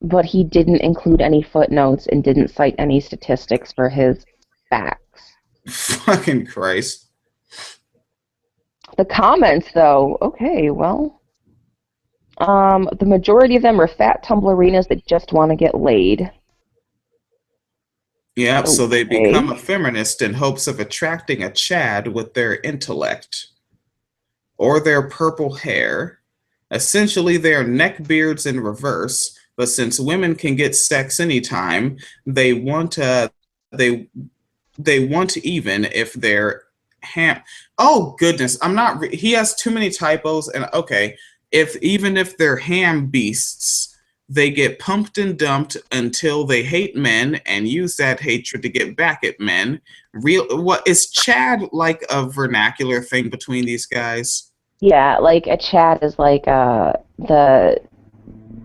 but he didn't include any footnotes and didn't cite any statistics for his facts. Fucking Christ. The comments, though, okay, well, the majority of them are fat tumblerinas that just want to get laid. Yeah, okay. So they become a feminist in hopes of attracting a Chad with their intellect or their purple hair. Essentially, they are neckbeards in reverse, but since women can get sex anytime, they want even if they're oh goodness, he has too many typos. And okay, even if they're ham beasts, they get pumped and dumped until they hate men and use that hatred to get back at men. What is Chad like a vernacular thing between these guys? Yeah, like a Chad is like the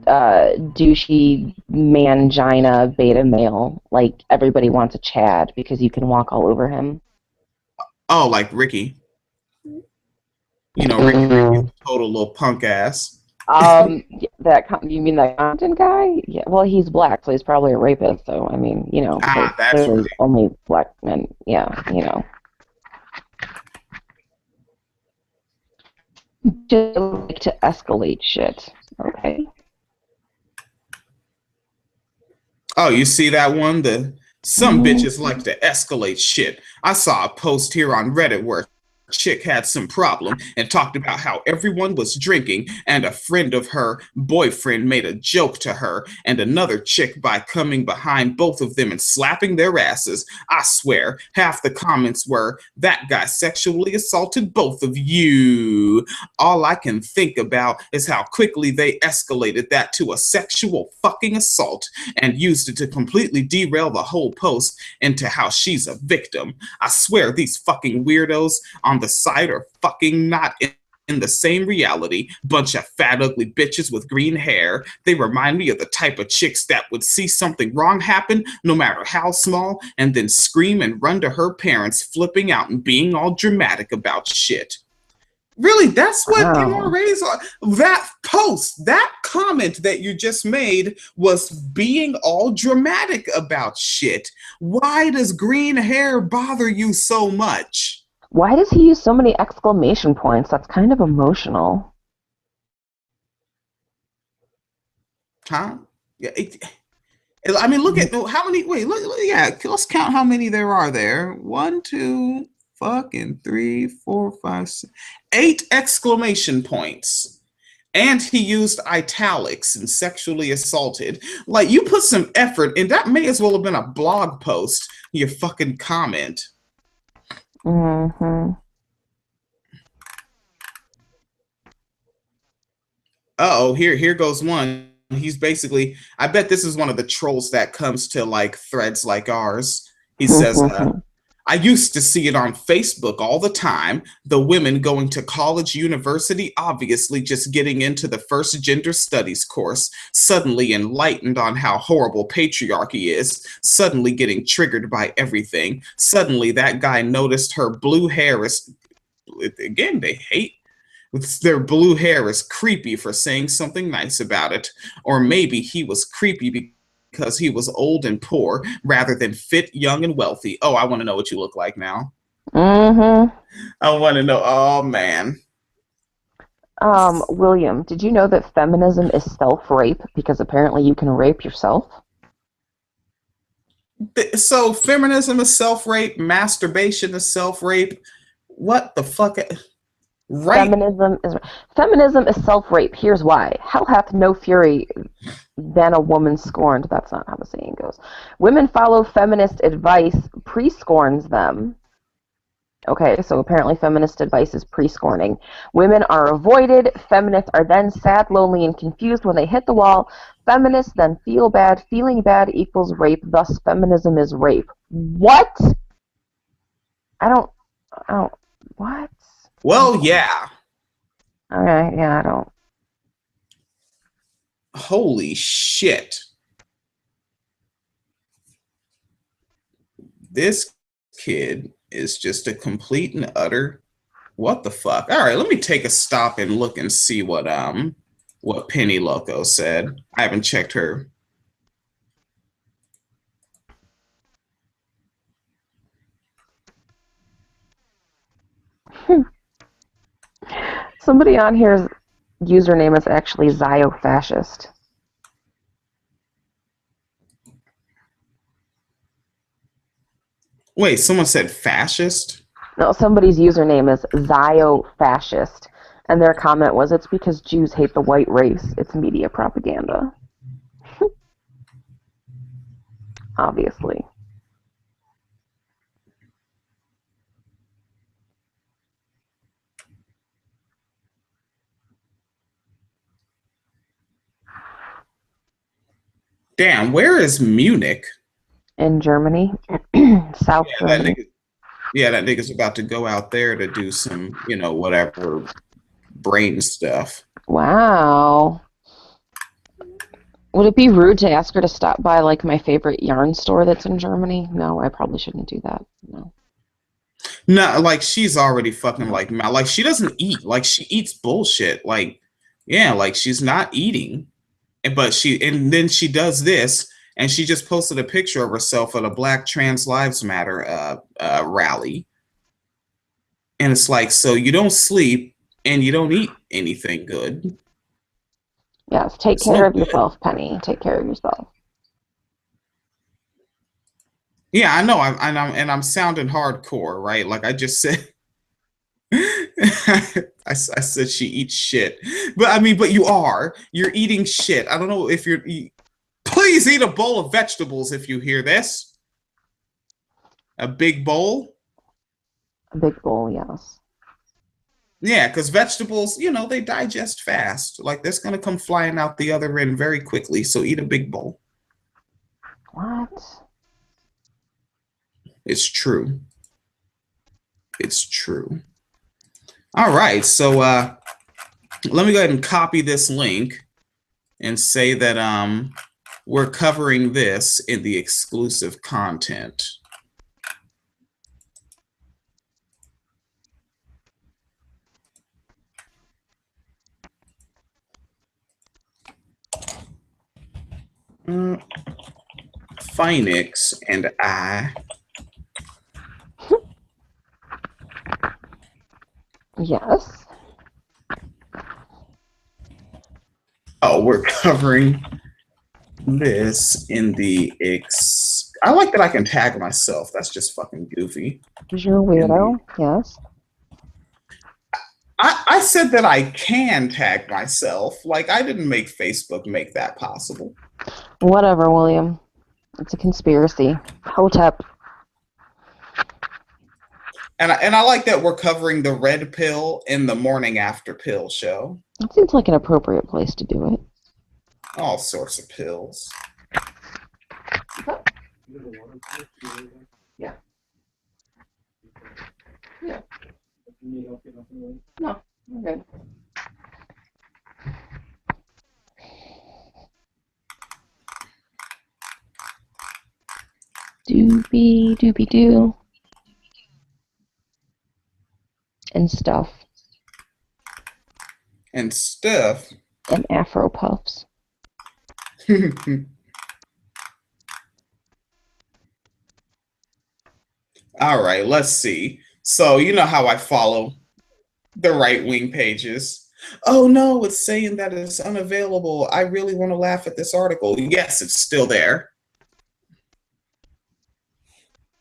douchey mangina beta male. Like everybody wants a Chad because you can walk all over him. Oh, like Ricky. You know, Ricky, total little punk ass. You mean that Compton guy? Yeah. Well, he's black, so he's probably a rapist. So I mean, you know, that's right. Only black men. Yeah, you know. Just like to escalate shit. Okay. Oh, you see that one? Some bitches like to escalate shit. I saw a post here on Reddit where chick had some problem and talked about how everyone was drinking and a friend of her boyfriend made a joke to her and another chick by coming behind both of them and slapping their asses. I swear, half the comments were, that guy sexually assaulted both of you. All I can think about is how quickly they escalated that to a sexual fucking assault and used it to completely derail the whole post into how she's a victim. I swear these fucking weirdos on the side are fucking not in the same reality. Bunch of fat, ugly bitches with green hair. They remind me of the type of chicks that would see something wrong happen, no matter how small, and then scream and run to her parents, flipping out and being all dramatic about shit. Really, that's what MRAs are. That post, that comment that you just made was being all dramatic about shit. Why does green hair bother you so much? Why does he use so many exclamation points? That's kind of emotional. Huh? Yeah. I mean, look at how many. Wait, look. Yeah, let's count how many there are there. 1, 2, fucking 3, 4, 5, 6, 8 exclamation points. And he used italics and sexually assaulted. Like, you put some effort, and that may as well have been a blog post. Your fucking comment. Mm-hmm. Uh-oh, here goes one. He's basically, I bet this is one of the trolls that comes to like threads like ours. He says, I used to see it on Facebook all the time. The women going to college, university, obviously just getting into the first gender studies course, suddenly enlightened on how horrible patriarchy is, suddenly getting triggered by everything. Suddenly that guy noticed her blue hair is, again, they hate their blue hair is creepy for saying something nice about it. Or maybe he was creepy because he was old and poor rather than fit, young, and wealthy. Oh, I want to know what you look like now. Mm-hmm. I want to know. Oh, man. William, did you know that feminism is self-rape because apparently you can rape yourself? So, feminism is self rape, masturbation is self rape. What the fuck? Right. Feminism is self-rape. Here's why. Hell hath no fury than a woman scorned. That's not how the saying goes. Women follow feminist advice, pre-scorns them. Okay, so apparently feminist advice is pre-scorning. Women are avoided. Feminists are then sad, lonely, and confused when they hit the wall. Feminists then feel bad. Feeling bad equals rape. Thus, feminism is rape. What? I don't. What? Well, yeah. Okay, yeah, I don't. Holy shit. This kid is just a complete and utter what the fuck. All right, let me take a stop and look and see what Penny Loco said. I haven't checked her. Somebody on here's username is actually Zio-fascist. Wait, someone said fascist? No, somebody's username is Zio-fascist, and their comment was, "It's because Jews hate the white race. It's media propaganda." Obviously. Damn, where is Munich? In Germany. South Germany. That nigga's about to go out there to do some, whatever brain stuff. Wow. Would it be rude to ask her to stop by, like, my favorite yarn store that's in Germany? No, I probably shouldn't do that. No. No, like, she's already fucking, like, she doesn't eat. Like, she eats bullshit. Like, yeah, like, she's not eating. And then she does this, and she just posted a picture of herself at a Black Trans Lives Matter rally. And it's like, so you don't sleep, and you don't eat anything good. Yes, take care of yourself, Penny. Take care of yourself. Yeah, I know. I'm sounding hardcore, right? Like I just said, I said she eats shit, but you're eating shit. I don't know if please eat a bowl of vegetables if you hear this. A big bowl. A big bowl, yes. Yeah, because vegetables, they digest fast. Like that's gonna come flying out the other end very quickly. So eat a big bowl. What? It's true. It's true. All right, so let me go ahead and copy this link and say that we're covering this in the exclusive content. Phoenix and I. Yes. Oh, we're covering this in the I like that I can tag myself. That's just fucking goofy. Because you're a weirdo, yes. I said that I can tag myself. Like, I didn't make Facebook make that possible. Whatever, William. It's a conspiracy. Hotep. And I like that we're covering the red pill in the morning after pill show. It seems like an appropriate place to do it. All sorts of pills. Yeah. Yeah. No, I'm good. Doobie doobie doo and stuff And stuff. and Afro puffs. All right, let's see. So, you know how I follow the right wing pages. Oh no, it's saying that it's unavailable. I really want to laugh at this article. Yes, it's still there.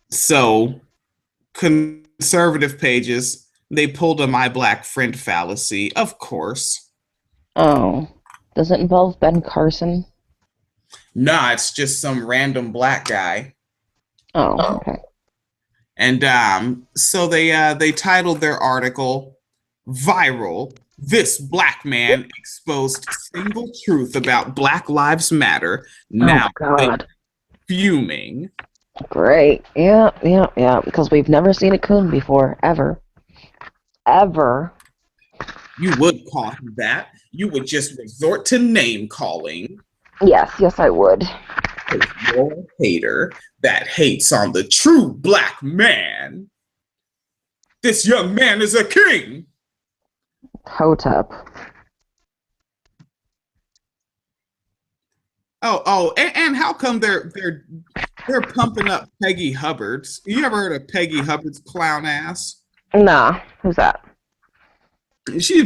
So, conservative pages, they pulled a my black friend fallacy, of course. Oh, does it involve Ben Carson? Nah, it's just some random black guy. Oh, okay. And so they titled their article "Viral: This Black Man Exposed Single Truth About Black Lives Matter." Now, Oh God. fuming. Great. Yeah, yeah, yeah. Because we've never seen a coon before, ever, ever. You would call him that. You would just resort to name calling. Yes, yes, I would. You're a hater that hates on the true black man. This young man is a king. Hotep. And how come they're pumping up Peggy Hubbard's? You ever heard of Peggy Hubbard's clown ass? Nah, who's that? She's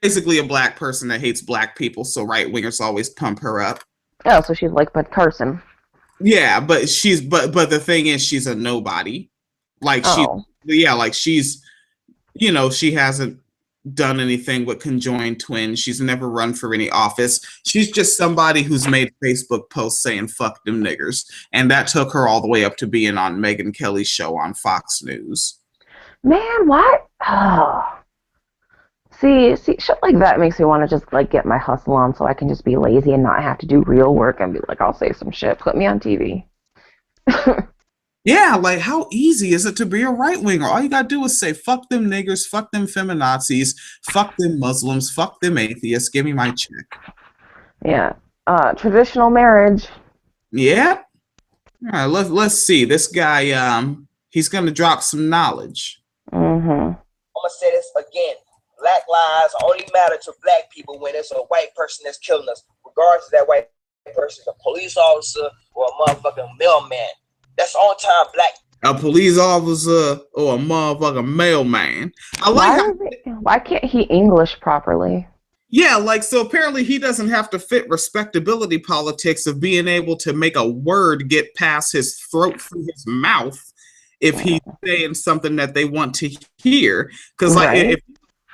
basically a black person that hates black people, so right wingers always pump her up. Oh, so she's like Ben Carson. Yeah, but but the thing is, she's a nobody. Like she's she hasn't done anything with conjoined twins. She's never run for any office. She's just somebody who's made Facebook posts saying "fuck them niggers," and that took her all the way up to being on Megyn Kelly's show on Fox News. Man, what? Oh. See, shit like that makes me want to just like get my hustle on, so I can just be lazy and not have to do real work and be like, I'll say some shit, put me on TV. Yeah, like how easy is it to be a right winger? All you gotta do is say "fuck them niggers," "fuck them feminazis," "fuck them Muslims," "fuck them atheists." Give me my check. Yeah. Traditional marriage. Yeah. All right. Let's see. This guy. He's gonna drop some knowledge. Mm-hmm. I'm gonna say this again. Black lives only matter to black people when it's a white person that's killing us, regardless of that white person, a police officer or a motherfucking mailman. That's the only time black. A police officer or a motherfucking mailman. Why can't he English properly? Yeah, like so apparently he doesn't have to fit respectability politics of being able to make a word get past his throat through his mouth if he's saying something that they want to hear. Because like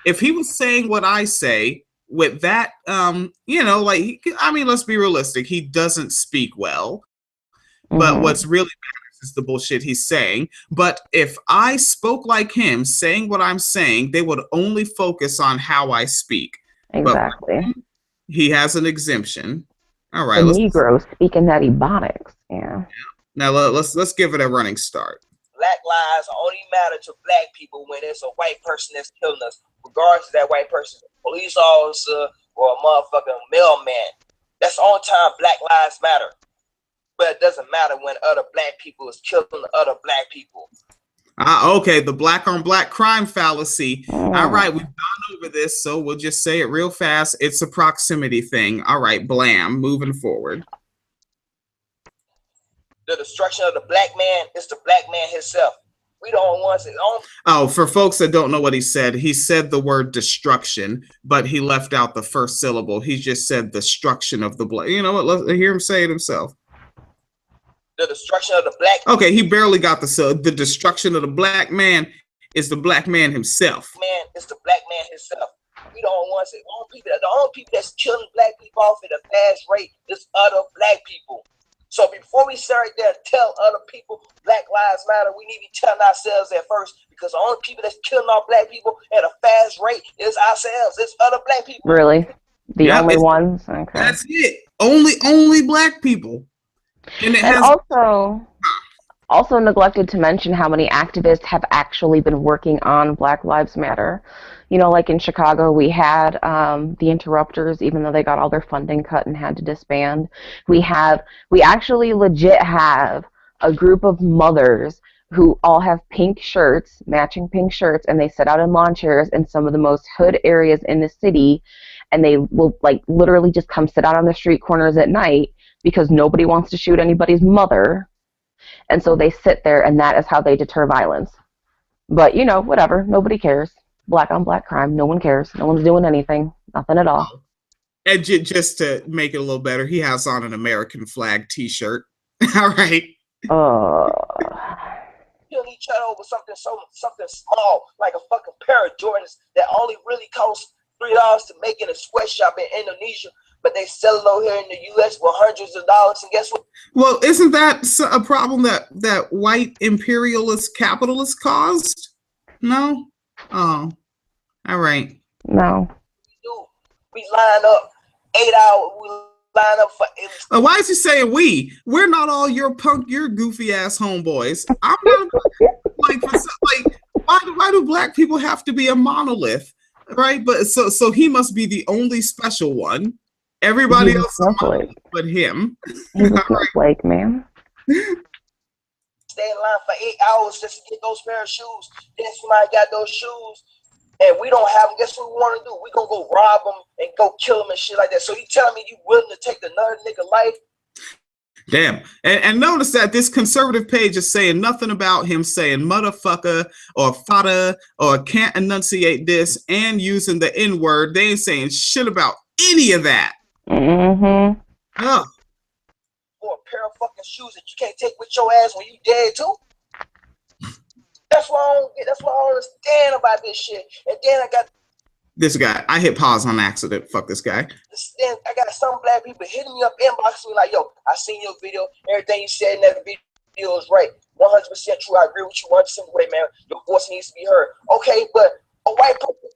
if he was saying what I say with that, let's be realistic. He doesn't speak well, but what's really matters is the bullshit he's saying. But if I spoke like him, saying what I'm saying, they would only focus on how I speak. Exactly. But he has an exemption. All right. The Negro speaking that ebonics. Yeah. Now let's give it a running start. Black lives only matter to black people when it's a white person that's killing us, regardless of that white person, a police officer or a motherfucking mailman. That's the only time black lives matter. But it doesn't matter when other black people is killing other black people. Okay, the black on black crime fallacy. All right, we've gone over this, so we'll just say it real fast. It's a proximity thing. All right, blam, moving forward. The destruction of the black man is the black man himself. We don't want to. Oh, for folks that don't know what he said the word destruction, but he left out the first syllable. He just said destruction of the black. You know what? Let's hear him say it himself. The destruction of the black. Okay, he barely got the destruction of the black man is the black man himself. Man, it's the black man himself. We don't want to. The only people that's killing black people off at a fast rate is other black people. So before we start there to tell other people Black Lives Matter, we need to be telling ourselves at first, because the only people that's killing our black people at a fast rate is ourselves. It's other black people. Really? The only ones? Okay. That's it. Only black people. And also, also neglected to mention how many activists have actually been working on Black Lives Matter. You know, like in Chicago, we had the Interrupters, even though they got all their funding cut and had to disband. We actually legit have a group of mothers who all have pink shirts, matching pink shirts, and they sit out in lawn chairs in some of the most hood areas in the city, and they will like literally just come sit out on the street corners at night because nobody wants to shoot anybody's mother. And so they sit there, and that is how they deter violence. But, you know, whatever. Nobody cares. Black on black crime. No one cares. No one's doing anything. Nothing at all. And just to make it a little better, he has on an American flag T-shirt. All right. Kill each other over something small, like a fucking pair of Jordans that only really cost $3 to make in a sweatshop in Indonesia, but they sell it over here in the U.S. for hundreds of dollars. And guess what? Well, isn't that a problem that white imperialist capitalists caused? No? Oh, all right. No. We line up 8 hours. We line up for 8. Why is he saying we? We're not all your goofy ass homeboys. I'm not why do black people have to be a monolith, right? But so he must be the only special one. Everybody else but him. He's a snowflake, man. Stay in line for 8 hours just to get those pair of shoes. Then somebody got those shoes, and we don't have them. Guess what we want to do? We gonna go rob them and go kill them and shit like that. So you telling me you willing to take another nigga life? Damn. And notice that this conservative page is saying nothing about him saying motherfucker or fada or can't enunciate this and using the N-word. They ain't saying shit about any of that. Mm-hmm. Oh. Or a pair of fucking shoes that you can't take with your ass when you dead too. That's what I don't understand about this shit. And then I got this guy. I hit pause on accident. Fuck this guy. Then I got some black people hitting me up, inboxing me like, yo, I seen your video. Everything you said in that video is right. 100% true. I agree with you 100% way, man. Your voice needs to be heard. Okay, but a white person,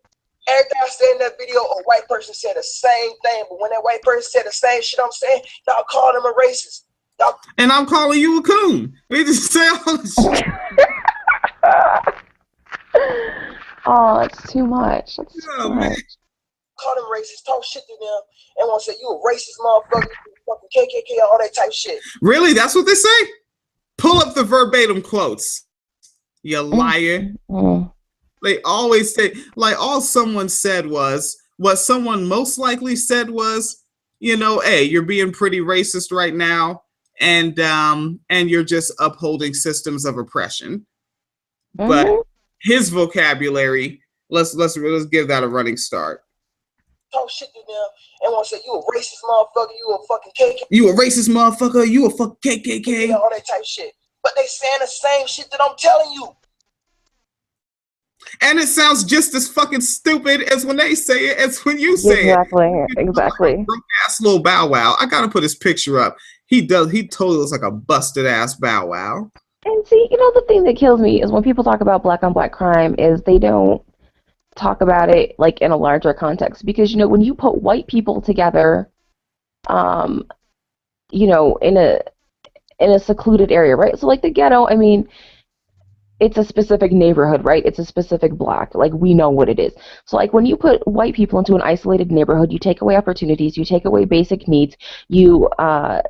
everything I said in that video, a white person said the same thing. But when that white person said the same shit I'm saying, y'all call them a racist. And I'm calling you a coon. We just say all this shit. Oh, it's too much. That's too much. Call them racist, talk shit to them, and want to say you a racist motherfucker, you fucking KKK, all that type shit. Really? That's what they say? Pull up the verbatim quotes. You liar. Mm-hmm. They always say, like, all someone said was, what someone most likely said was, you know, hey, you're being pretty racist right now, and you're just upholding systems of oppression. Mm-hmm. But his vocabulary, let's give that a running start. Talk shit to them and want to say you a racist motherfucker, you a fucking KKK. You a racist motherfucker, you a fucking KKK. All that type shit. But they saying the same shit that I'm telling you. And it sounds just as fucking stupid as when they say it as when you say it. Exactly. Broke ass little Bow Wow. I gotta put his picture up. He totally looks like a busted ass Bow Wow. And see, you know, the thing that kills me is when people talk about black on black crime is they don't talk about it like in a larger context, because, you know, when you put white people together, you know, in a secluded area, right? So like the ghetto, I mean, it's a specific neighborhood, right? It's a specific block. Like, we know what it is. So like when you put white people into an isolated neighborhood, you take away opportunities, you take away basic needs, you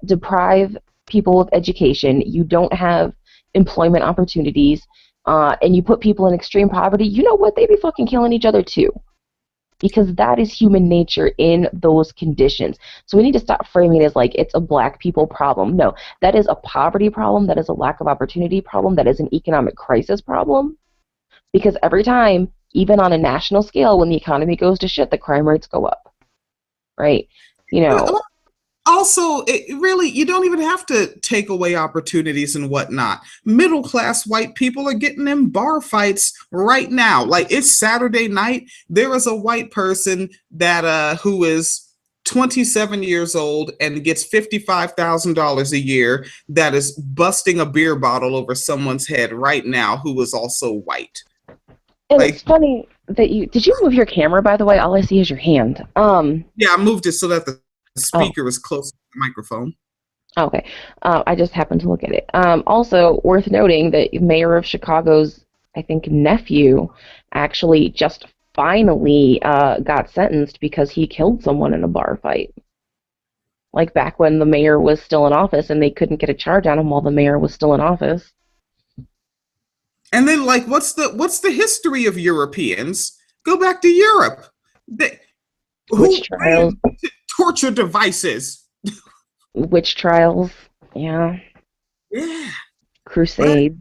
deprive people of education, you don't have employment opportunities, and you put people in extreme poverty, you know what? They be fucking killing each other too. Because that is human nature in those conditions. So we need to stop framing it as like it's a black people problem. No, that is a poverty problem. That is a lack of opportunity problem. That is an economic crisis problem. Because every time, even on a national scale, when the economy goes to shit, the crime rates go up. Right? You know. Also, you don't even have to take away opportunities and whatnot. Middle-class white people are getting in bar fights right now. Like, it's Saturday night. There is a white person that who is 27 years old and gets $55,000 a year that is busting a beer bottle over someone's head right now who is also white. And like, it's funny that did you move your camera, by the way? All I see is your hand. Yeah, I moved it so that the speaker is close to the microphone. Okay. I just happened to look at it. Also, worth noting that Mayor of Chicago's, I think, nephew actually just finally got sentenced because he killed someone in a bar fight. Like back when the mayor was still in office and they couldn't get a charge on him while the mayor was still in office. And then, like, what's the history of Europeans? Go back to Europe. They, who Witch trials. invented torture devices? Witch trials. Yeah. Yeah, but Crusade.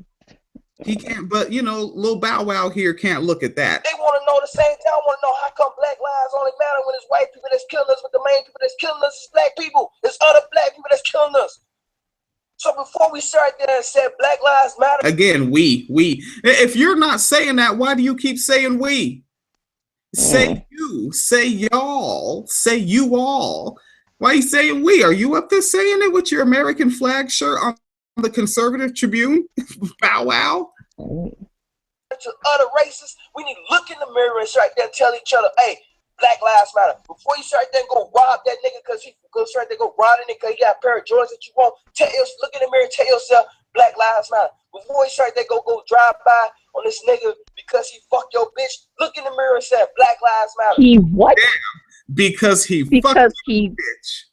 he can't. But little Bow Wow here can't look at that. They want to know the same thing. I want to know how come black lives only matter when it's white people that's killing us, but the main people that's killing us is black people. It's other black people that's killing us. So before we start there and said Black Lives Matter, Again, we. If you're not saying that, why do you keep saying we? Say you, say y'all, say you all. Why are you saying we? Are you up there saying it with your American flag shirt on the Conservative Tribune? Bow Wow. to other races, we need to look in the mirror and start there and tell each other, hey, Black Lives Matter. Before you start there and go rob that nigga because he goes start there go rob that nigga because he got a pair of Jordans that you want, look in the mirror and tell yourself Black Lives Matter. Before you start there go drive by on this nigga because he fucked your bitch, look in the mirror and say Black Lives Matter. He what? Because he Because fucked he. bitch.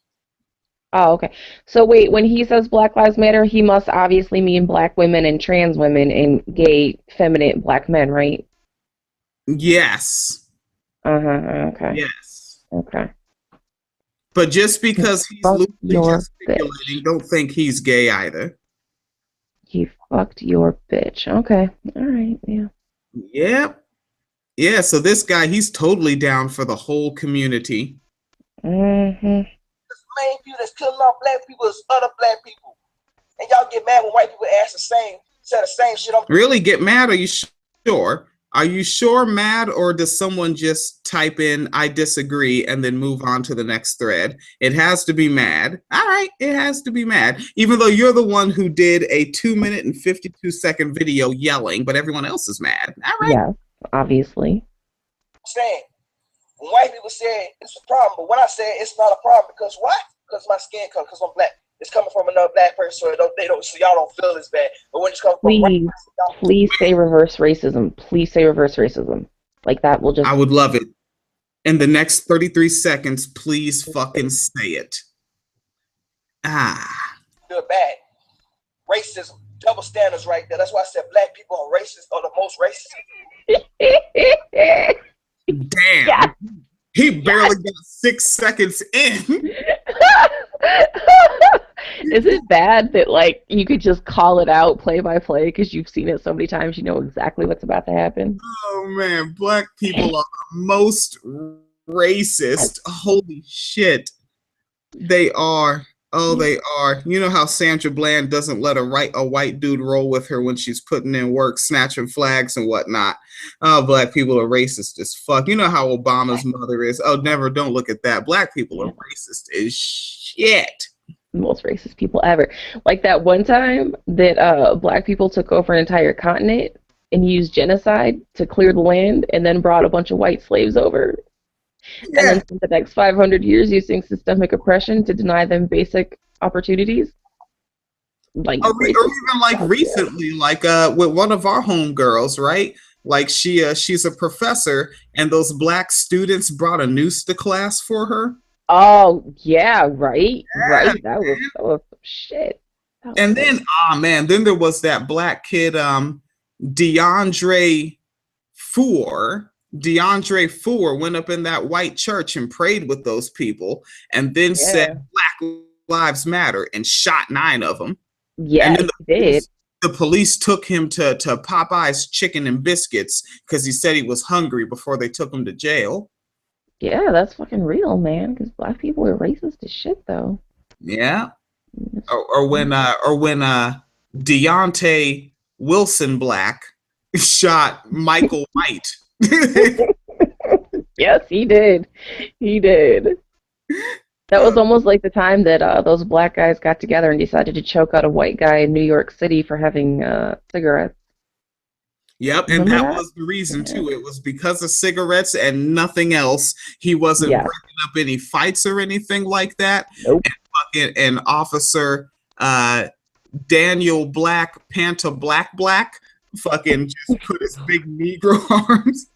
Oh, okay. So wait, when he says Black Lives Matter, he must obviously mean black women and trans women and gay, feminine black men, right? Yes. Okay. Yes. Okay. But just because he's Fuck loosely your gesticulating, bitch. don't think he's gay either. He fucked your bitch. Okay. All right. Yeah. Yep. Yeah, so this guy, he's totally down for the whole community. Mm-hmm. Main people that's killing off black people is other black people. And y'all get mad when white people ask say the same shit. Really get mad? Are you sure? Are you sure mad, or does someone just type in I disagree and then move on to the next thread? It has to be mad. All right, it has to be mad. Even though you're the one who did a 2-minute and 52-second video yelling, but everyone else is mad. All right. Yeah, obviously. Saying when white people say it's a problem, but when I say it's not a problem, because why? Because my skin color, because I'm black. It's coming from another black person, so y'all don't feel as bad. But when it's coming from Please, please say reverse racism. Please say reverse racism. Like that will just. I would love it. In the next 33 seconds, please fucking say it. Feel bad. Racism, double standards right there. That's why I said black people are racist, or the most racist. Damn. Yeah. He barely got 6 seconds in. Is it bad that like you could just call it out play by play because you've seen it so many times you know exactly what's about to happen? Oh man, black people are the most racist. Holy shit. They are. Oh, they are. You know how Sandra Bland doesn't let a white dude roll with her when she's putting in work, snatching flags and whatnot. Oh, black people are racist as fuck. You know how Obama's mother is. Oh, don't look at that. Black people are racist as shit. The most racist people ever. Like that one time that black people took over an entire continent and used genocide to clear the land and then brought a bunch of white slaves over. Yeah. And then spent the next 500 years using systemic oppression to deny them basic opportunities. Like, or even like recently, like with one of our homegirls, right? Like she's a professor, and those black students brought a noose to class for her. Oh yeah, right, Yeah, right. That was shit. And then, then there was that black kid, DeAndre Four. DeAndre Four went up in that white church and prayed with those people, and then said Black Lives Matter and shot 9 of them. Yeah, and then did. The police took him to Popeye's Chicken and Biscuits because he said he was hungry before they took him to jail. Yeah, that's fucking real, man. Because black people are racist as shit, though. Yeah. Or when Deontay Wilson Black shot Michael White. Yes, he did. He did. That was almost like the time that those black guys got together and decided to choke out a white guy in New York City for having cigarettes. Yep, and Remember that that? was the reason too. It was because of cigarettes and nothing else. He wasn't breaking up any fights or anything like that. Nope. And an officer Daniel Black, Panta Black Black, fucking just put his big Negro arms.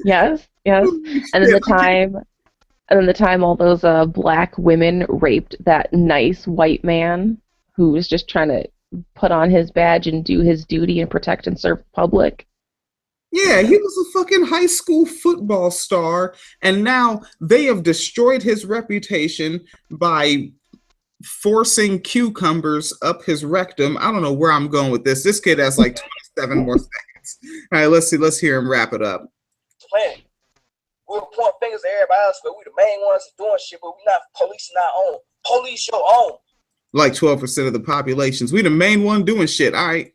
Yes, yes. And then the time all those black women raped that nice white man who was just trying to put on his badge and do his duty and protect and serve the public. Yeah, he was a fucking high school football star, and now they have destroyed his reputation by forcing cucumbers up his rectum. I don't know where I'm going with this. This kid has like 27 more seconds. All right, let's see. Let's hear him wrap it up. Plenty. We'll point fingers at everybody else, but we the main ones doing shit, but we not policing our own. Police your own. Like 12% of the populations. We the main one doing shit. All right.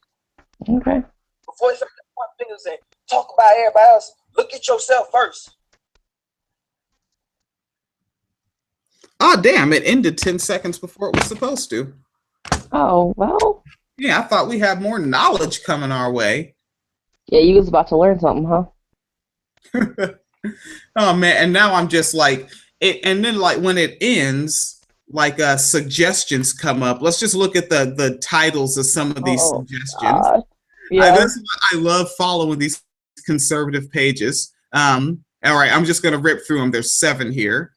Okay. Before you start pointing fingers and talk about everybody else, look at yourself first. Oh, damn. It ended 10 seconds before it was supposed to. Oh, well. Yeah, I thought we had more knowledge coming our way. Yeah, you was about to learn something, huh? Oh, man. And now I'm just like, and then like when it ends, like suggestions come up. Let's just look at the titles of some of these suggestions. Yeah. That's why I love following these conservative pages. All right, I'm just going to rip through them. There's 7 here.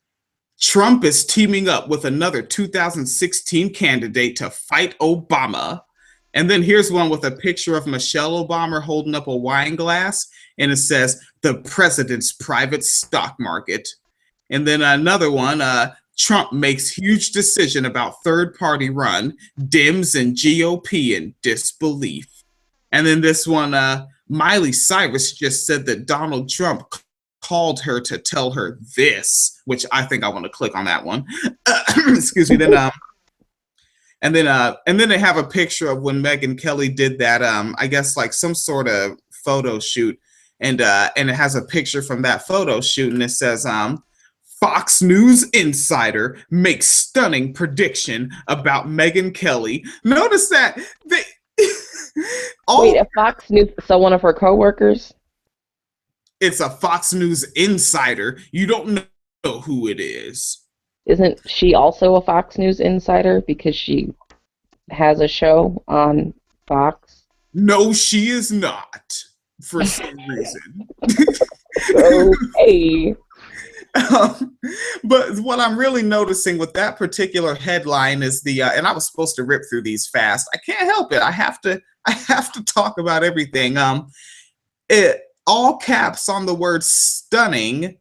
Trump is teaming up with another 2016 candidate to fight Obama. And then here's one with a picture of Michelle Obama holding up a wine glass, and it says, the president's private stock market. And then another one, Trump makes huge decision about third-party run, Dems and GOP in disbelief. And then this one, Miley Cyrus just said that Donald Trump called her to tell her this, which I think I want to click on that one. Excuse me. Then, and then they have a picture of when Megyn Kelly did that. I guess like some sort of photo shoot, and it has a picture from that photo shoot, and it says, Fox News insider makes stunning prediction about Megyn Kelly. Notice that they. Wait, a Fox News, so one of her coworkers? It's a Fox News insider. You don't know who it is. Isn't she also a Fox News insider because she has a show on Fox? No, she is not, for some reason. Okay. But what I'm really noticing with that particular headline is and I was supposed to rip through these fast. I can't help it. I have to talk about everything. It all caps on the word stunning,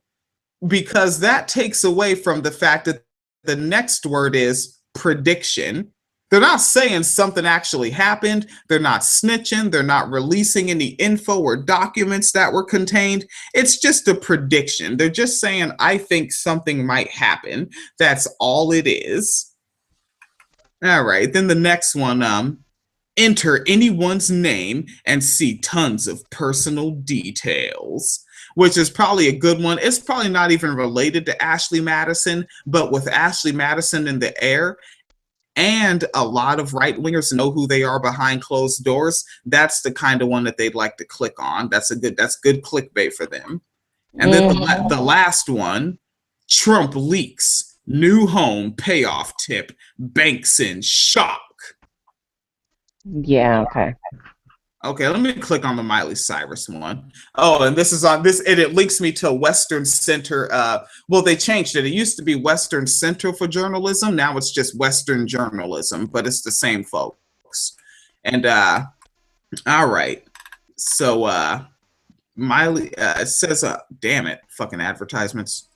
because that takes away from the fact that the next word is prediction. They're not saying something actually happened. They're not snitching. They're not releasing any info or documents that were contained. It's just a prediction. They're just saying, I think something might happen. That's all it is. All right. Then the next one, enter anyone's name and see tons of personal details, which is probably a good one. It's probably not even related to Ashley Madison, but with Ashley Madison in the air, and a lot of right-wingers know who they are behind closed doors, that's the kind of one that they'd like to click on. That's good clickbait for them. And then the last one, Trump leaks new home payoff tip, banks in shock. Yeah, okay. Okay, let me click on the Miley Cyrus one. Oh, and this is on this, and it links me to Western Center. Well, they changed it. It used to be Western Center for Journalism. Now it's just Western Journalism, but it's the same folks. And all right. So Miley, it says, damn it, fucking advertisements.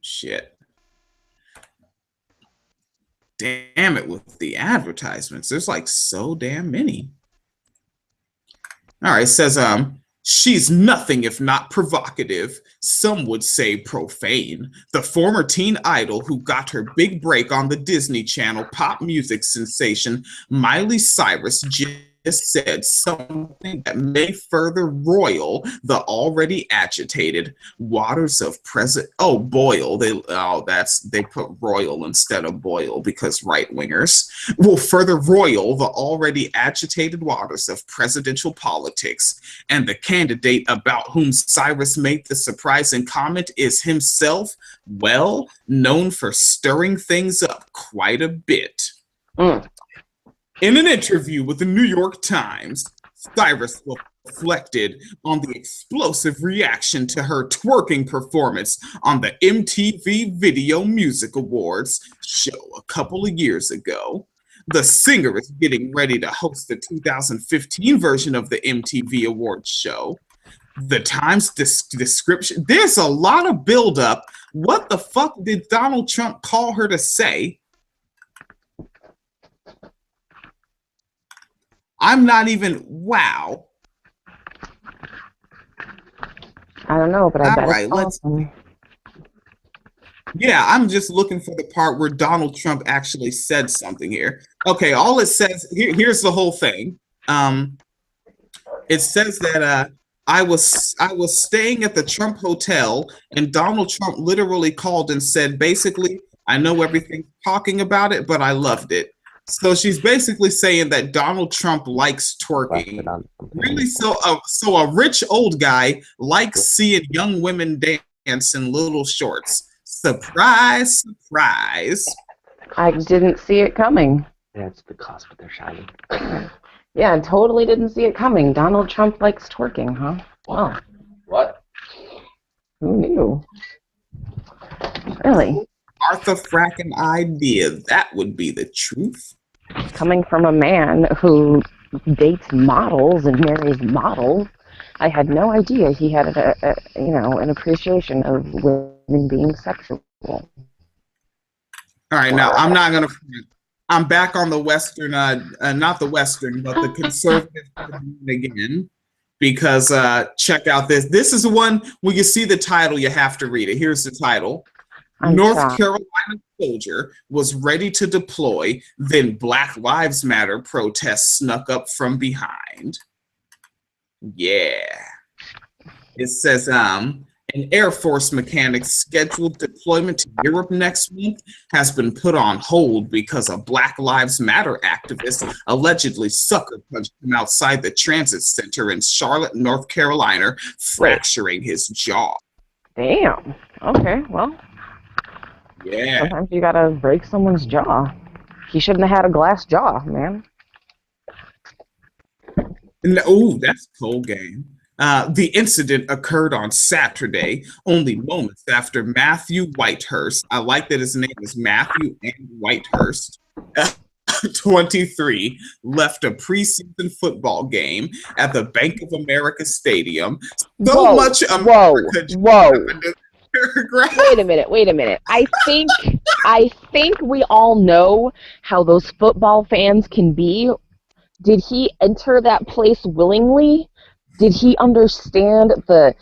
Shit. Damn it with the advertisements. There's like so damn many. All right, it says, she's nothing if not provocative. Some would say profane. The former teen idol who got her big break on the Disney Channel pop music sensation, Miley Cyrus, said something that may further roil the already agitated waters of boil. They put royal instead of boil because right wingers will further roil the already agitated waters of presidential politics. And the candidate about whom Cyrus made the surprising comment is himself, well, known for stirring things up quite a bit. In an interview with the New York Times, Cyrus reflected on the explosive reaction to her twerking performance on the MTV Video Music Awards show a couple of years ago. The singer is getting ready to host the 2015 version of the MTV Awards show. The Times description, there's a lot of buildup. What the fuck did Donald Trump call her to say? I'm not even, wow. I don't know, but I bet it's awesome. Yeah, I'm just looking for the part where Donald Trump actually said something here. Okay, all it says, here's the whole thing. It says that I was staying at the Trump Hotel, and Donald Trump literally called and said, basically, I know everything's talking about it, but I loved it. So she's basically saying that Donald Trump likes twerking. Really, so a rich old guy likes seeing young women dance in little shorts. Surprise, surprise. I didn't see it coming. Yeah, it's the cost, but they're shiny. Yeah, I totally didn't see it coming. Donald Trump likes twerking, huh? Wow. What? Who knew? Really? Martha fracking idea. That would be the truth. Coming from a man who dates models and marries models, I had no idea he had an appreciation of women being sexual. All right, now I'm back on the Western, not the Western, but the conservative again, because check out this. This is one when you see the title, you have to read it. Here's the title. North Carolina soldier was ready to deploy, then Black Lives Matter protests snuck up from behind. Yeah. It says an Air Force mechanic's scheduled deployment to Europe next month has been put on hold because a Black Lives Matter activist allegedly sucker punched him outside the transit center in Charlotte, North Carolina, fracturing his jaw. Damn. Okay, well. Yeah. Sometimes you gotta break someone's jaw. He shouldn't have had a glass jaw, man. Oh, that's a cold game. The incident occurred on Saturday, only moments after Matthew Whitehurst. I like that his name is Matthew and Whitehurst. 23 left a preseason football game at the Bank of America Stadium. Whoa. Wait a minute. I think we all know how those football fans can be. Did he enter that place willingly? Did he understand the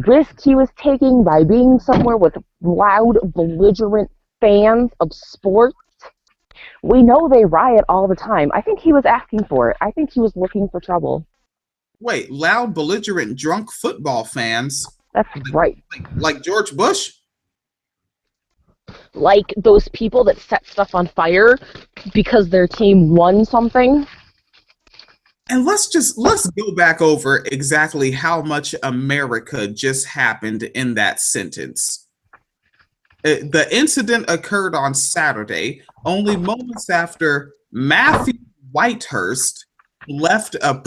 risk he was taking by being somewhere with loud, belligerent fans of sports? We know they riot all the time. I think he was asking for it. I think he was looking for trouble. Wait, loud, belligerent, drunk football fans? That's right. Like George Bush? Like those people that set stuff on fire because their team won something? And let's go back over exactly how much America just happened in that sentence. The incident occurred on Saturday, only moments after Matthew Whitehurst left a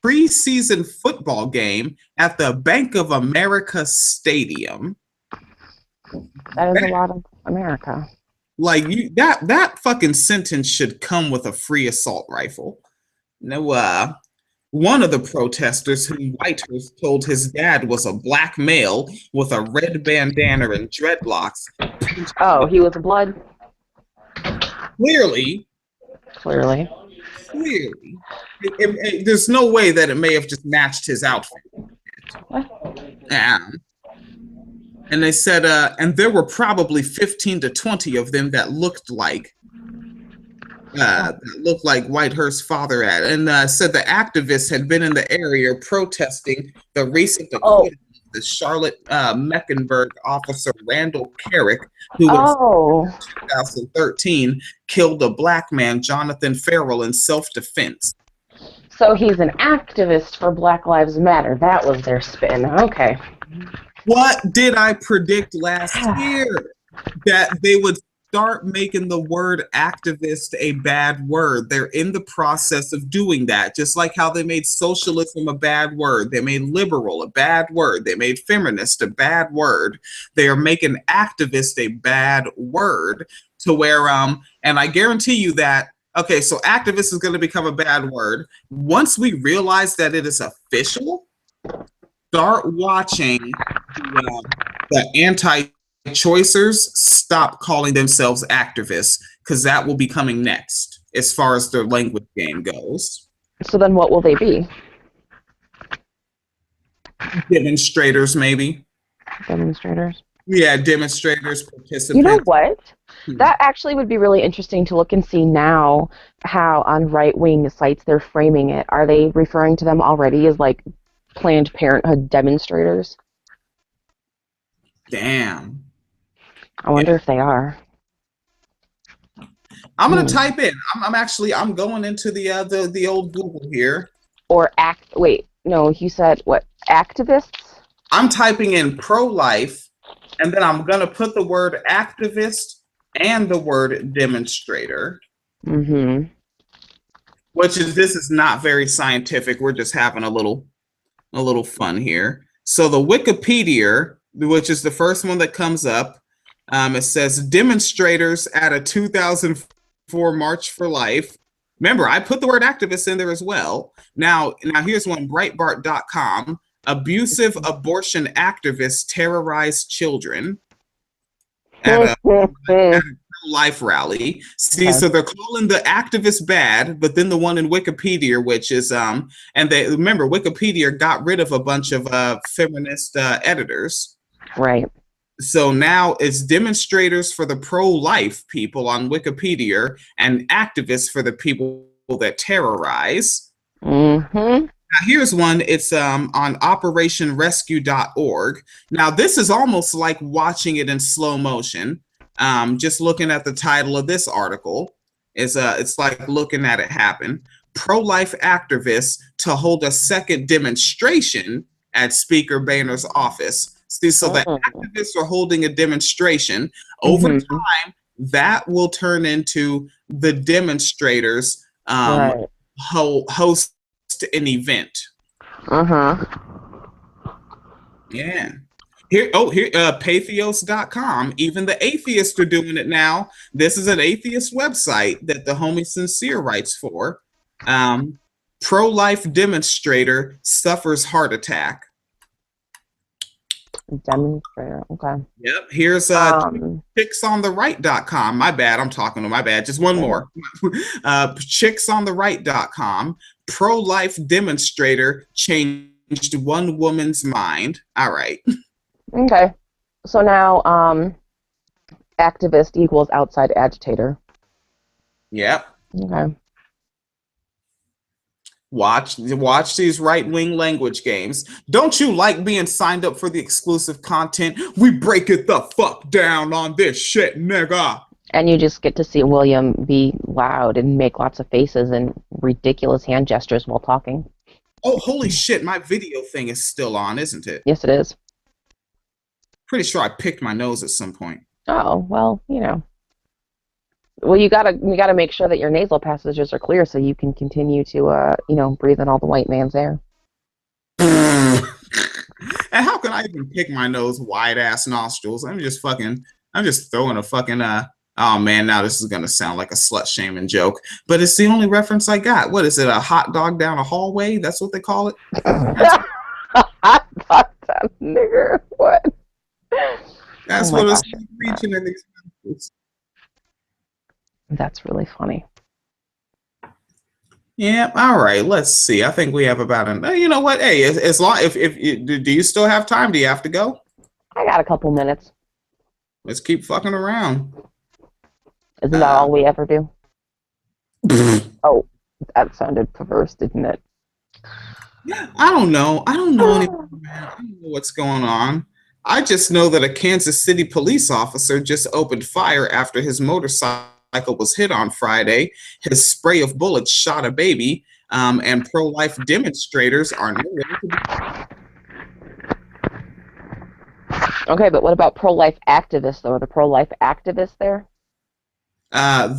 preseason football game at the Bank of America Stadium. That is a lot of America. Like that fucking sentence should come with a free assault rifle. No, one of the protesters whom Whitehurst told his dad was a black male with a red bandana and dreadlocks. Oh, he was a blood? Clearly. There's no way that it may have just matched his outfit. What? And they said, and there were probably 15 to 20 of them that looked like. that looked like Whitehurst's father at, and said the activists had been in the area protesting the recent acquittal of the Charlotte Mecklenburg officer Randall Carrick, who in 2013 killed a black man, Jonathan Farrell, in self-defense. So he's an activist for Black Lives Matter. That was their spin. Okay. What did I predict last year? That they would start making the word activist a bad word. They're in the process of doing that, just like how they made socialism a bad word. They made liberal a bad word. They made feminist a bad word. They are making activist a bad word to where, and I guarantee you that, okay, so activist is going to become a bad word. Once we realize that it is official, start watching the anti-choicers stop calling themselves activists, because that will be coming next as far as their language game goes. So then what will they be? Demonstrators, maybe. Demonstrators? Yeah, demonstrators, participants. You know what? That actually would be really interesting to look and see now how on right-wing sites they're framing it. Are they referring to them already as like Planned Parenthood demonstrators? Damn. I wonder if they are. I'm gonna type in. I'm going into the old Google here. Or you said what? Activists? I'm typing in pro-life, and then I'm gonna put the word activist and the word demonstrator. Mm-hmm. This is not very scientific. We're just having a little fun here. So the Wikipedia, which is the first one that comes up, it says demonstrators at a 2004 March for Life. Remember, I put the word activist in there as well. Now here's one, Breitbart.com. Abusive abortion activists terrorize children at a life rally. See, so they're calling the activists bad, but then the one in Wikipedia, which is and they remember Wikipedia got rid of a bunch of feminist editors. Right. So now it's demonstrators for the pro-life people on Wikipedia and activists for the people that terrorize. Mm-hmm. Now here's one. It's on operationrescue.org. Now this is almost like watching it in slow motion. Just looking at the title of this article is it's like looking at it happen. Pro-life activists to hold a second demonstration at Speaker Boehner's office. See, so the activists are holding a demonstration. Over time, that will turn into the demonstrators host an event. Yeah. Here, Pathos.com. Even the atheists are doing it now. This is an atheist website that the homie Sincere writes for. Pro-life demonstrator suffers heart attack. Demonstrator, okay. Yep. Here's chicksontheright.com. My bad. Just one more. Chicksontheright.com. Pro-life demonstrator changed one woman's mind. All right. Okay. So now activist equals outside agitator. Yep. Okay. Watch these right-wing language games. Don't you like being signed up for the exclusive content? We break it the fuck down on this shit, nigga. And you just get to see William be loud and make lots of faces and ridiculous hand gestures while talking. Oh, holy shit, my video thing is still on, isn't it? Yes, it is. Pretty sure I picked my nose at some point. Oh, well, you know. Well, you gotta make sure that your nasal passages are clear so you can continue to, breathe in all the white man's air. And how can I even pick my nose, wide ass nostrils? I'm just throwing a fucking, oh man, now this is gonna sound like a slut shaming joke, but it's the only reference I got. What is it, a hot dog down a hallway? That's what they call it? Hot dog down, nigger, what? That's what it's reaching in these movies. That's really funny. Yeah. All right. Let's see. I think we have about you know what? Hey, as long if do you still have time? Do you have to go? I got a couple minutes. Let's keep fucking around. Isn't that all we ever do? Oh, that sounded perverse, didn't it? I don't know. I don't know anymore, man. I don't know what's going on. I just know that a Kansas City police officer just opened fire after his motorcycle was hit on Friday. His spray of bullets shot a baby, and pro-life demonstrators are nowhere to be. Okay, but what about pro-life activists, though? Are the pro-life activists there?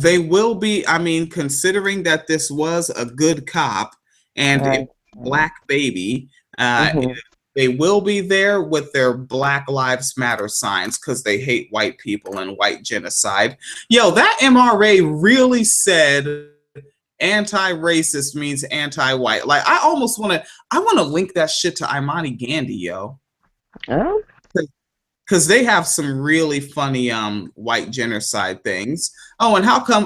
They will be. I mean, considering that this was a good cop and a Right. black baby, uh, Mm-hmm. they will be there with their Black Lives Matter signs because they hate white people and white genocide. Yo, that MRA really said anti-racist means anti-white. Like, I want to link that shit to Imani Gandhi, yo. Oh, Because they have some really funny white genocide things. And how come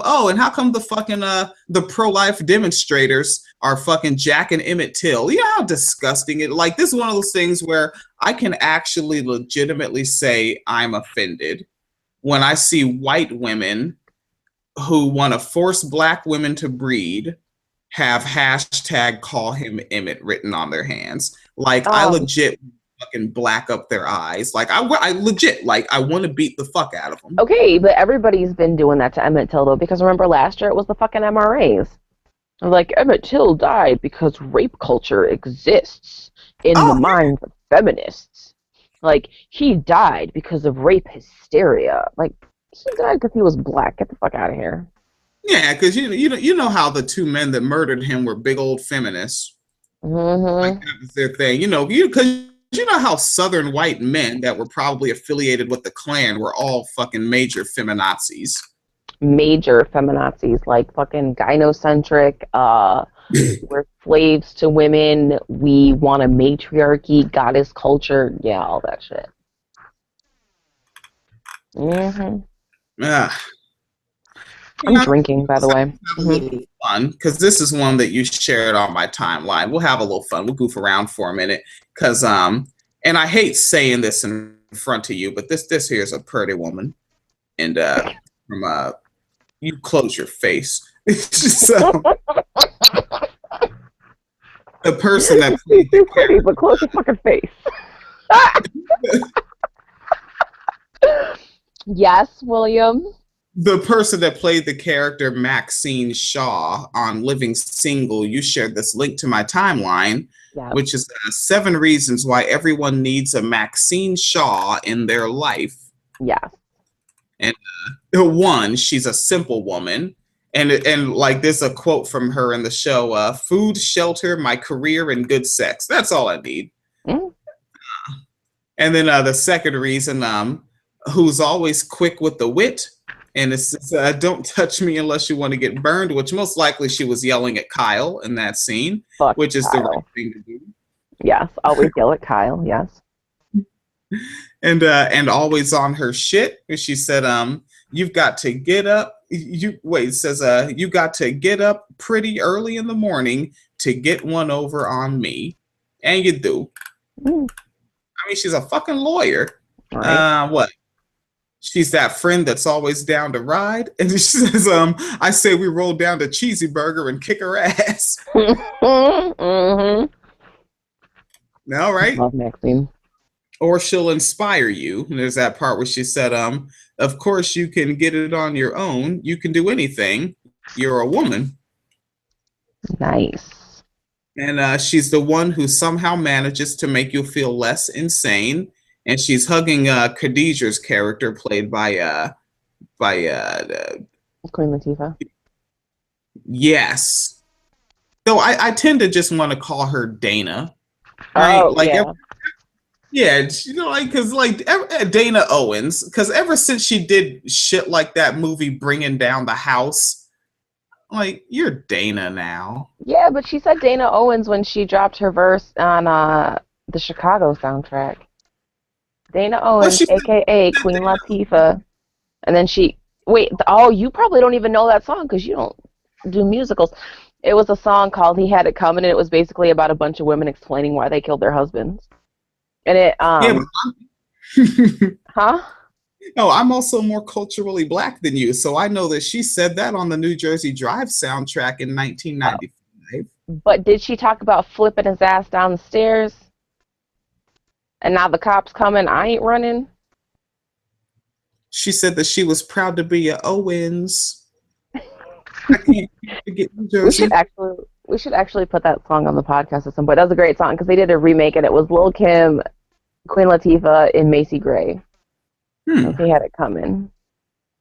the fucking the pro-life demonstrators are fucking Jack and Emmett Till? You know how disgusting it, like, this is one of those things where I can actually legitimately say I'm offended when I see white women who want to force black women to breed have hashtag call him Emmett written on their hands. Like, I um, legit fucking black up their eyes. Like, I legit, like, I want to beat the fuck out of them. okay, but everybody's been doing that to Emmett Till, though, because remember last year it was the fucking MRAs. Like, Emmett Till died because rape culture exists in the Oh minds of feminists. Like, he died because of rape hysteria. Like, he died because he was black. Get the fuck out of here. yeah, because you know how the two men that murdered him were big old feminists. Like, Mm-hmm. that was their thing. Because you know how Southern white men that were probably affiliated with the Klan were all fucking major feminazis. Major feminazis, like fucking gynocentric, we're slaves to women, we want a matriarchy, goddess culture, yeah, all that shit. Hmm. Ah, I'm yeah, drinking, by the let's way. have a little fun because this is one that you shared on my timeline. We'll have a little fun. We'll goof around for a minute because and I hate saying this in front of you, but this here is a pretty woman, and from you close your face. So the person that She's played the too pretty, but close your fucking face. character, Yes, William. the person that played the character Maxine Shaw on Living Single, you shared this link to my timeline, Yes, which is 7 reasons why everyone needs a Maxine Shaw in their life. yes. And one, she's a simple woman. And like, there's a quote from her in the show: food, shelter, my career, and good sex. That's all I need. Mm. And then the second reason, who's always quick with the wit. And it's don't touch me unless you want to get burned, which most likely she was yelling at Kyle in that scene, Fuck which is the right Kyle. thing to do. Yes, always yell at Kyle, yes. And always on her shit. She said, you've got to get up. You wait, it says, you got to get up pretty early in the morning to get one over on me. And you do. Mm. I mean, she's a fucking lawyer. Right. What? She's that friend that's always down to ride. And she says, I say we roll down to Cheesy Burger and kick her ass. Mm-hmm. All right. Love Maxine. Or she'll inspire you. And there's that part where she said, of course you can get it on your own. You can do anything. You're a woman. Nice. And she's the one who somehow manages to make you feel less insane. And she's hugging Khadijah's character, played by Queen Latifah. yes. So I tend to just want to call her Dana, right? Oh, Like, yeah. yeah, like, because like Dana Owens, because ever since she did shit like that movie Bringing Down the House, like, you're Dana now. Yeah, but she said Dana Owens when she dropped her verse on the Chicago soundtrack. Dana Well, Owens, she aka said Queen Dana. Latifah. And then she, wait, oh, you probably don't even know that song because you don't do musicals. It was a song called He Had It Coming, and it was basically about a bunch of women explaining why they killed their husbands. And it, Yeah, but huh? No, I'm also more culturally black than you, so I know that she said that on the New Jersey Drive soundtrack in Oh, 1995. but did she talk about flipping his ass down the stairs? And now the cops coming, I ain't running. She said that she was proud to be a Owens. I can't forget New We should Jersey. actually we should actually put that song on the podcast at some point. That was a great song because they did a remake and it was Lil Kim, Queen Latifah, and Macy Gray. Hmm. He had it coming.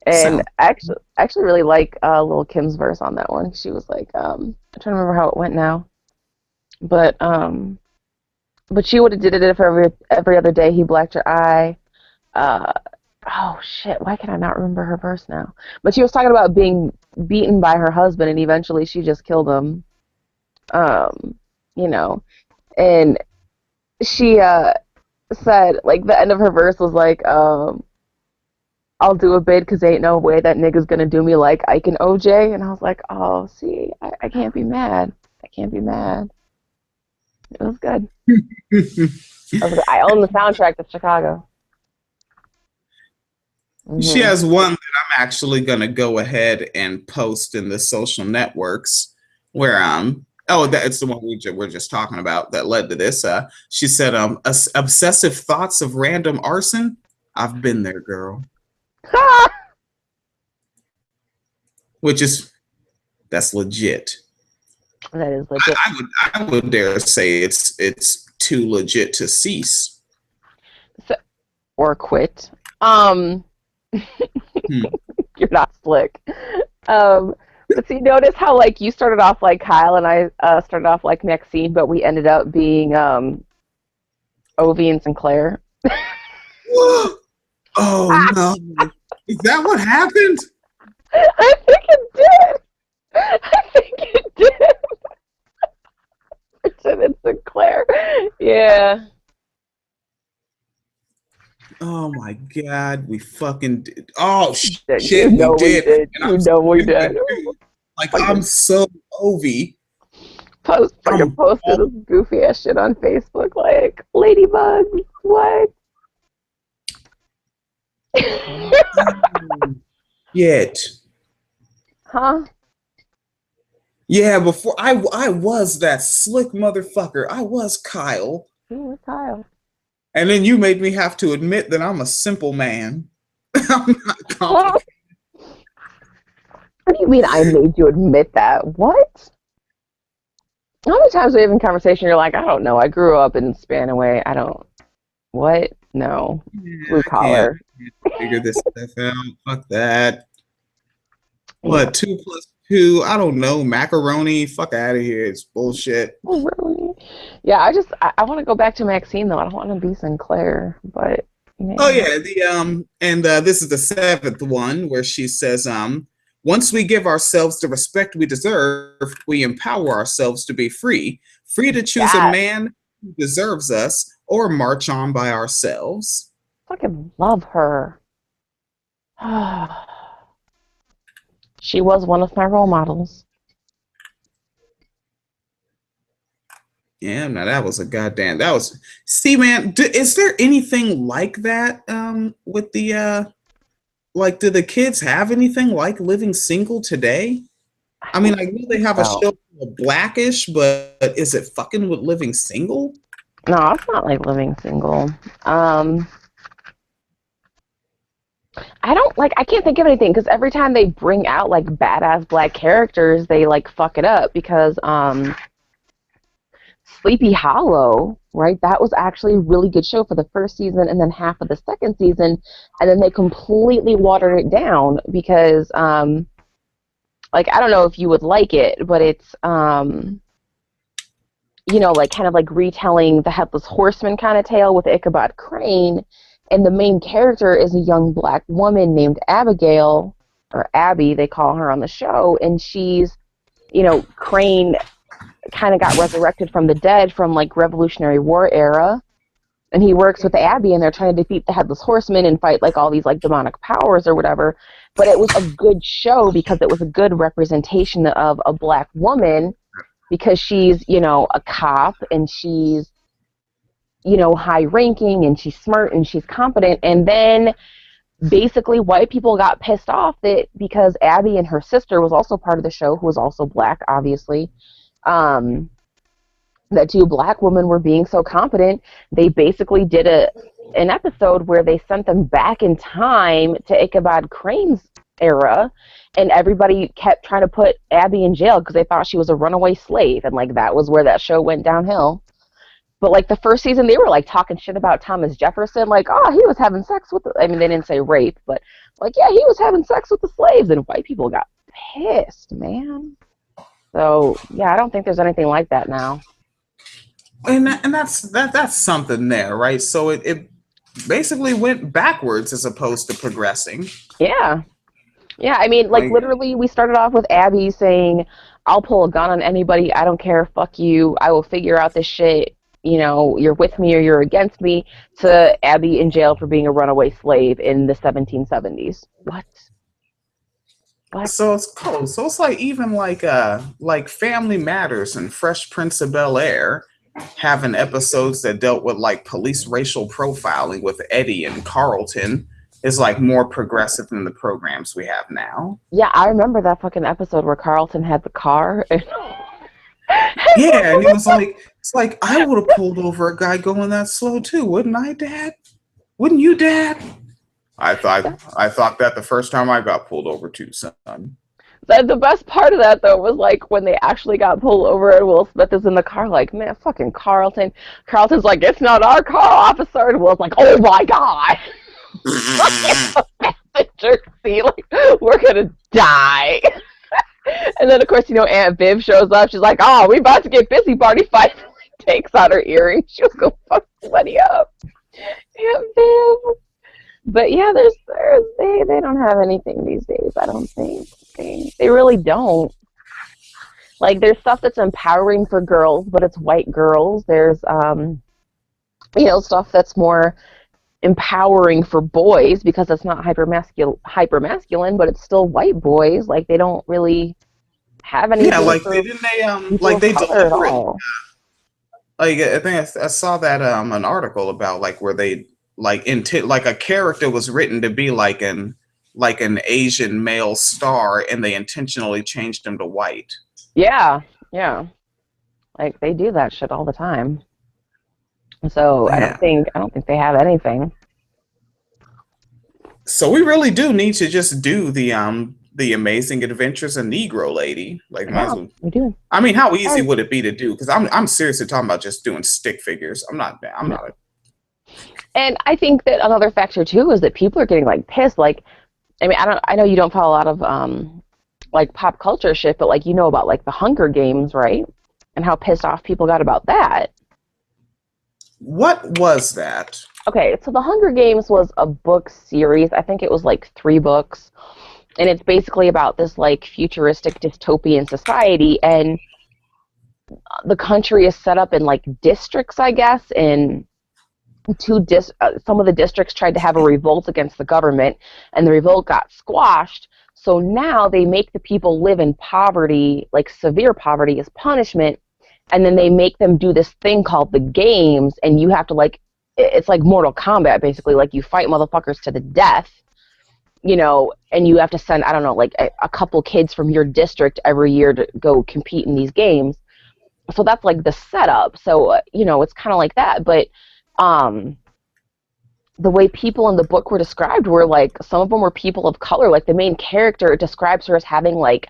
And Sound. I actually really like Lil Kim's verse on that one. She was like, I'm trying to remember how it went now, but she would have did it for every other day. He blacked your eye. Uh, oh shit, why can I not remember her verse now? But she was talking about being beaten by her husband, and eventually she just killed him. Um, you know, and she said like the end of her verse was like, I'll do a bid because ain't no way that nigga's gonna do me like Ike and OJ. And I was like, oh, see, I can't be mad. I can't be mad. It was good. I own the soundtrack to Chicago. She Hmm. has one that I'm actually gonna go ahead and post in the social networks where oh that's the one we're just talking about that led to this. She said obsessive thoughts of random arson. I've been there, girl. Which is that's legit. That is legit. I would dare say it's too legit to cease. So, or quit. Um, Hmm. you're not slick. Um, but see, notice how like you started off like Kyle and I started off like Maxine, but we ended up being Ovi and Sinclair. Oh no. Is that what happened? I think it did. I think it did. Richard and Sinclair. Yeah. Oh my god, we fucking did. Oh You shit, we know we did. did. And You I'm know we stupid did. too. Like I'm Fucking so Ovi. fucking I'm posted this goofy ass shit on Facebook like ladybugs. What? yet. Huh? Yeah, before I was that slick motherfucker. I was Kyle. Who was Kyle? And then you made me have to admit that I'm a simple man. I'm not What complicated. do you mean I made you admit that? What? How many times we have in conversation you're like, I don't know, I grew up in Spanaway. I don't what? No. Yeah, Blue I collar. can't figure this stuff out. Fuck that. Yeah. What, 2 + 2? I don't know. Macaroni. Fuck out of here. It's bullshit. Oh, really? Yeah, I want to go back to Maxine though. I don't want to be Sinclair, but Oh yeah. yeah, the and this is the seventh one where she says, once we give ourselves the respect we deserve, we empower ourselves to be free. Free to choose a Yes. man who deserves us or march on by ourselves. Fucking love her. She was one of my role models. Yeah, now that was a goddamn. That was. See, man, is there anything like that? With the like, do the kids have anything like Living Single today? I I mean, don't I know they think have a so. show called Blackish, but is it fucking with Living Single? No, it's not like Living Single. Um, I don't like. I can't think of anything because every time they bring out like badass black characters, they like fuck it up because Sleepy Hollow, right? That was actually a really good show for the first season and then half of the second season, and then they completely watered it down because like I don't know if you would like it, but it's like kind of like retelling the Headless Horseman kind of tale with Ichabod Crane, and the main character is a young black woman named Abigail, or Abby, they call her on the show, and she's, Crane kind of got resurrected from the dead from like Revolutionary War era, and he works with Abby, and they're trying to defeat the Headless Horseman and fight like all these like demonic powers or whatever. But it was a good show because it was a good representation of a black woman because she's, a cop and she's, high ranking and she's smart and she's competent. And then basically white people got pissed off that because Abby and her sister was also part of the show, who was also black, obviously, that two black women were being so competent, they basically did an episode where they sent them back in time to Ichabod Crane's era, and everybody kept trying to put Abby in jail because they thought she was a runaway slave, and like that was where that show went downhill. But like the first season, they were like talking shit about Thomas Jefferson, like, oh, he was having sex with I mean, they didn't say rape, but like, yeah, he was having sex with the slaves, and white people got pissed, man. So yeah, I don't think there's anything like that now. And that's something there, right? So it basically went backwards as opposed to progressing. Yeah. Yeah, I mean, like, literally, we started off with Abby saying, I'll pull a gun on anybody, I don't care, fuck you, I will figure out this shit, you know, you're with me or you're against me, to Abby in jail for being a runaway slave in the 1770s. What? So it's cool. So it's like even like Family Matters and Fresh Prince of Bel-Air having episodes that dealt with like police racial profiling with Eddie and Carlton is like more progressive than the programs we have now. Yeah, I remember that fucking episode where Carlton had the car. Yeah, and he was like, it's like, I would have pulled over a guy going that slow too, wouldn't I, Dad? Wouldn't you, Dad? I thought that the first time I got pulled over too, son. The best part of that, though, was like when they actually got pulled over and Will Smith is in the car like, man, fucking Carlton. Carlton's like, it's not our car, officer. And Will's like, oh my God. Passenger seat, like, we're going to die. And then, of course, you know, Aunt Viv shows up. She's like, oh, we about to get busy, party fight. Takes out her earring. She was going to fuck somebody up. Aunt Viv. But yeah, they don't have anything these days, I don't think. They really don't. Like, there's stuff that's empowering for girls, but it's white girls. There's, you know, stuff that's more empowering for boys because it's not hyper masculine, but it's still white boys. Like, they don't really have anything. Yeah, like for they deliver it. Like, I think I saw that an article about like where they like like a character was written to be like an Asian male star, and they intentionally changed him to white. Yeah. Like, they do that shit all the time. So yeah. I don't think they have anything. So we really do need to just do the Amazing Adventures of Negro Lady. Like, we do. I mean, how easy would it be to do? Because I'm seriously talking about just doing stick figures. I'm not. And I think that another factor too is that people are getting like pissed. Like, I mean, I know you don't follow a lot of like pop culture shit, but like, you know about like the Hunger Games, right? And how pissed off people got about that. What was that? Okay, so the Hunger Games was a book series. I think it was like 3 books, and it's basically about this like futuristic dystopian society, and the country is set up in like districts, I guess, and some of the districts tried to have a revolt against the government, and the revolt got squashed. So now they make the people live in poverty, like severe poverty, as punishment, and then they make them do this thing called the games, and you have to, like, it's like Mortal Kombat, basically. Like, you fight motherfuckers to the death, you know, and you have to send, I don't know, like a couple kids from your district every year to go compete in these games. So that's like the setup. So, you know, it's kind of like that, but the way people in the book were described were like, some of them were people of color. Like, the main character describes her as having like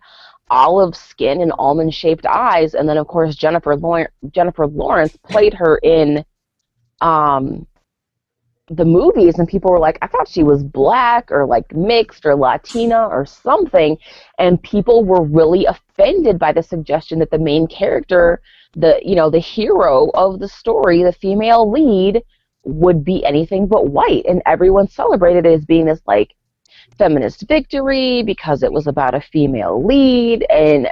olive skin and almond-shaped eyes, and then of course Jennifer Lawrence played her in the movies, and people were like, I thought she was black or like mixed or Latina or something, and people were really offended by the suggestion that the main character, the hero of the story, the female lead, would be anything but white, and everyone celebrated it as being this like feminist victory because it was about a female lead, and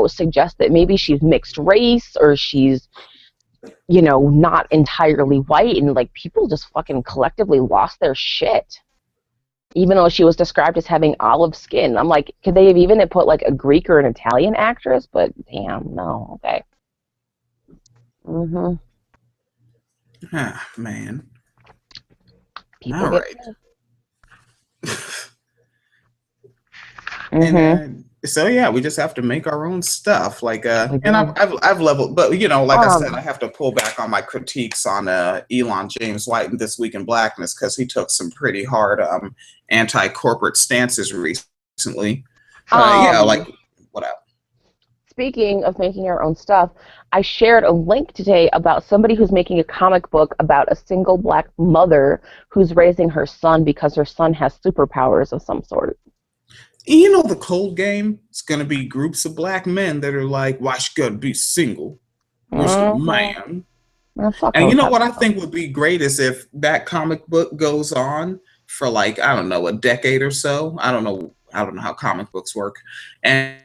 suggest that maybe she's mixed race or she's not entirely white, and like people just fucking collectively lost their shit, even though she was described as having olive skin. I'm like, could they have even put like a Greek or an Italian actress? But damn, no. Okay. Ah, man. People all right. And so yeah, we just have to make our own stuff. Like and I've leveled, but you know, like I said, I have to pull back on my critiques on Elon James White in This Week in Blackness because he took some pretty hard anti-corporate stances recently. Yeah, like what else? Speaking of making our own stuff, I shared a link today about somebody who's making a comic book about a single black mother who's raising her son because her son has superpowers of some sort. You know, the cold game, it's going to be groups of black men that are like, why she got to be single? Mr. Man. And you know what I think would be great is if that comic book goes on for like, I don't know, a decade or so. I don't know how comic books work. And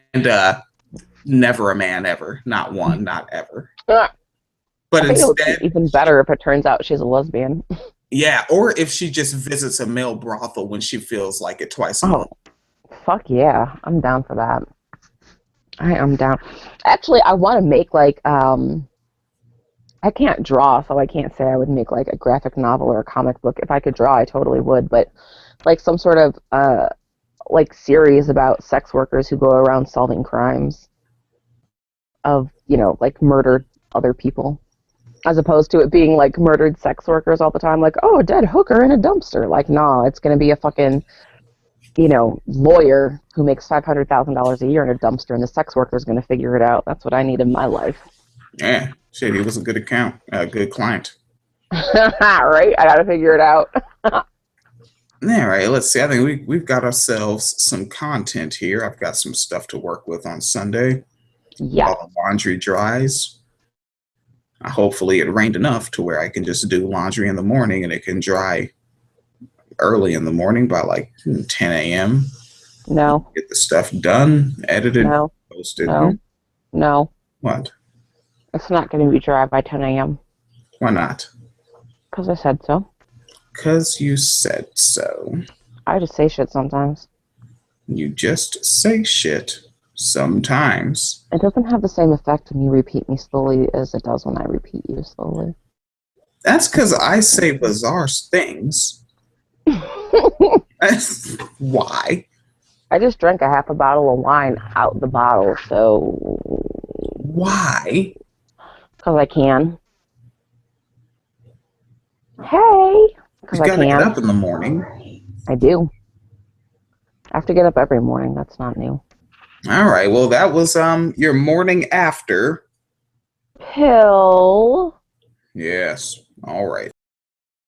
never a man ever. Not one, not ever. But instead, it would be even better if it turns out she's a lesbian. Yeah, or if she just visits a male brothel when she feels like it twice a month. Fuck yeah, I'm down for that. I am down. Actually, I want to make like I can't draw, so I can't say I would make like a graphic novel or a comic book. If I could draw, I totally would. But like some sort of like series about sex workers who go around solving crimes of, you know, like murdered other people, as opposed to it being like murdered sex workers all the time. Like, oh, a dead hooker in a dumpster. Like, no, it's gonna be a fucking, you know, lawyer who makes $500,000 a year in a dumpster, and the sex worker's going to figure it out. That's what I need in my life. Yeah, shit, he was a good good client. Right? I got to figure it out. All right, let's see. I think we've got ourselves some content here. I've got some stuff to work with on Sunday. Yeah. While the laundry dries. Hopefully it rained enough to where I can just do laundry in the morning and it can dry early in the morning by like 10 a.m. No. Get the stuff done, edited, no. posted. No. No. What? It's not going to be dry by 10 a.m. Why not? Because I said so. Because you said so. I just say shit sometimes. You just say shit sometimes. It doesn't have the same effect when you repeat me slowly as it does when I repeat you slowly. That's because I say bizarre things. Why? I just drank a half a bottle of wine out the bottle, so... Why? Because I can. Hey! Because I can. You gotta get up in the morning. I do. I have to get up every morning. That's not new. All right. Well, that was your morning after Pill. Yes. All right.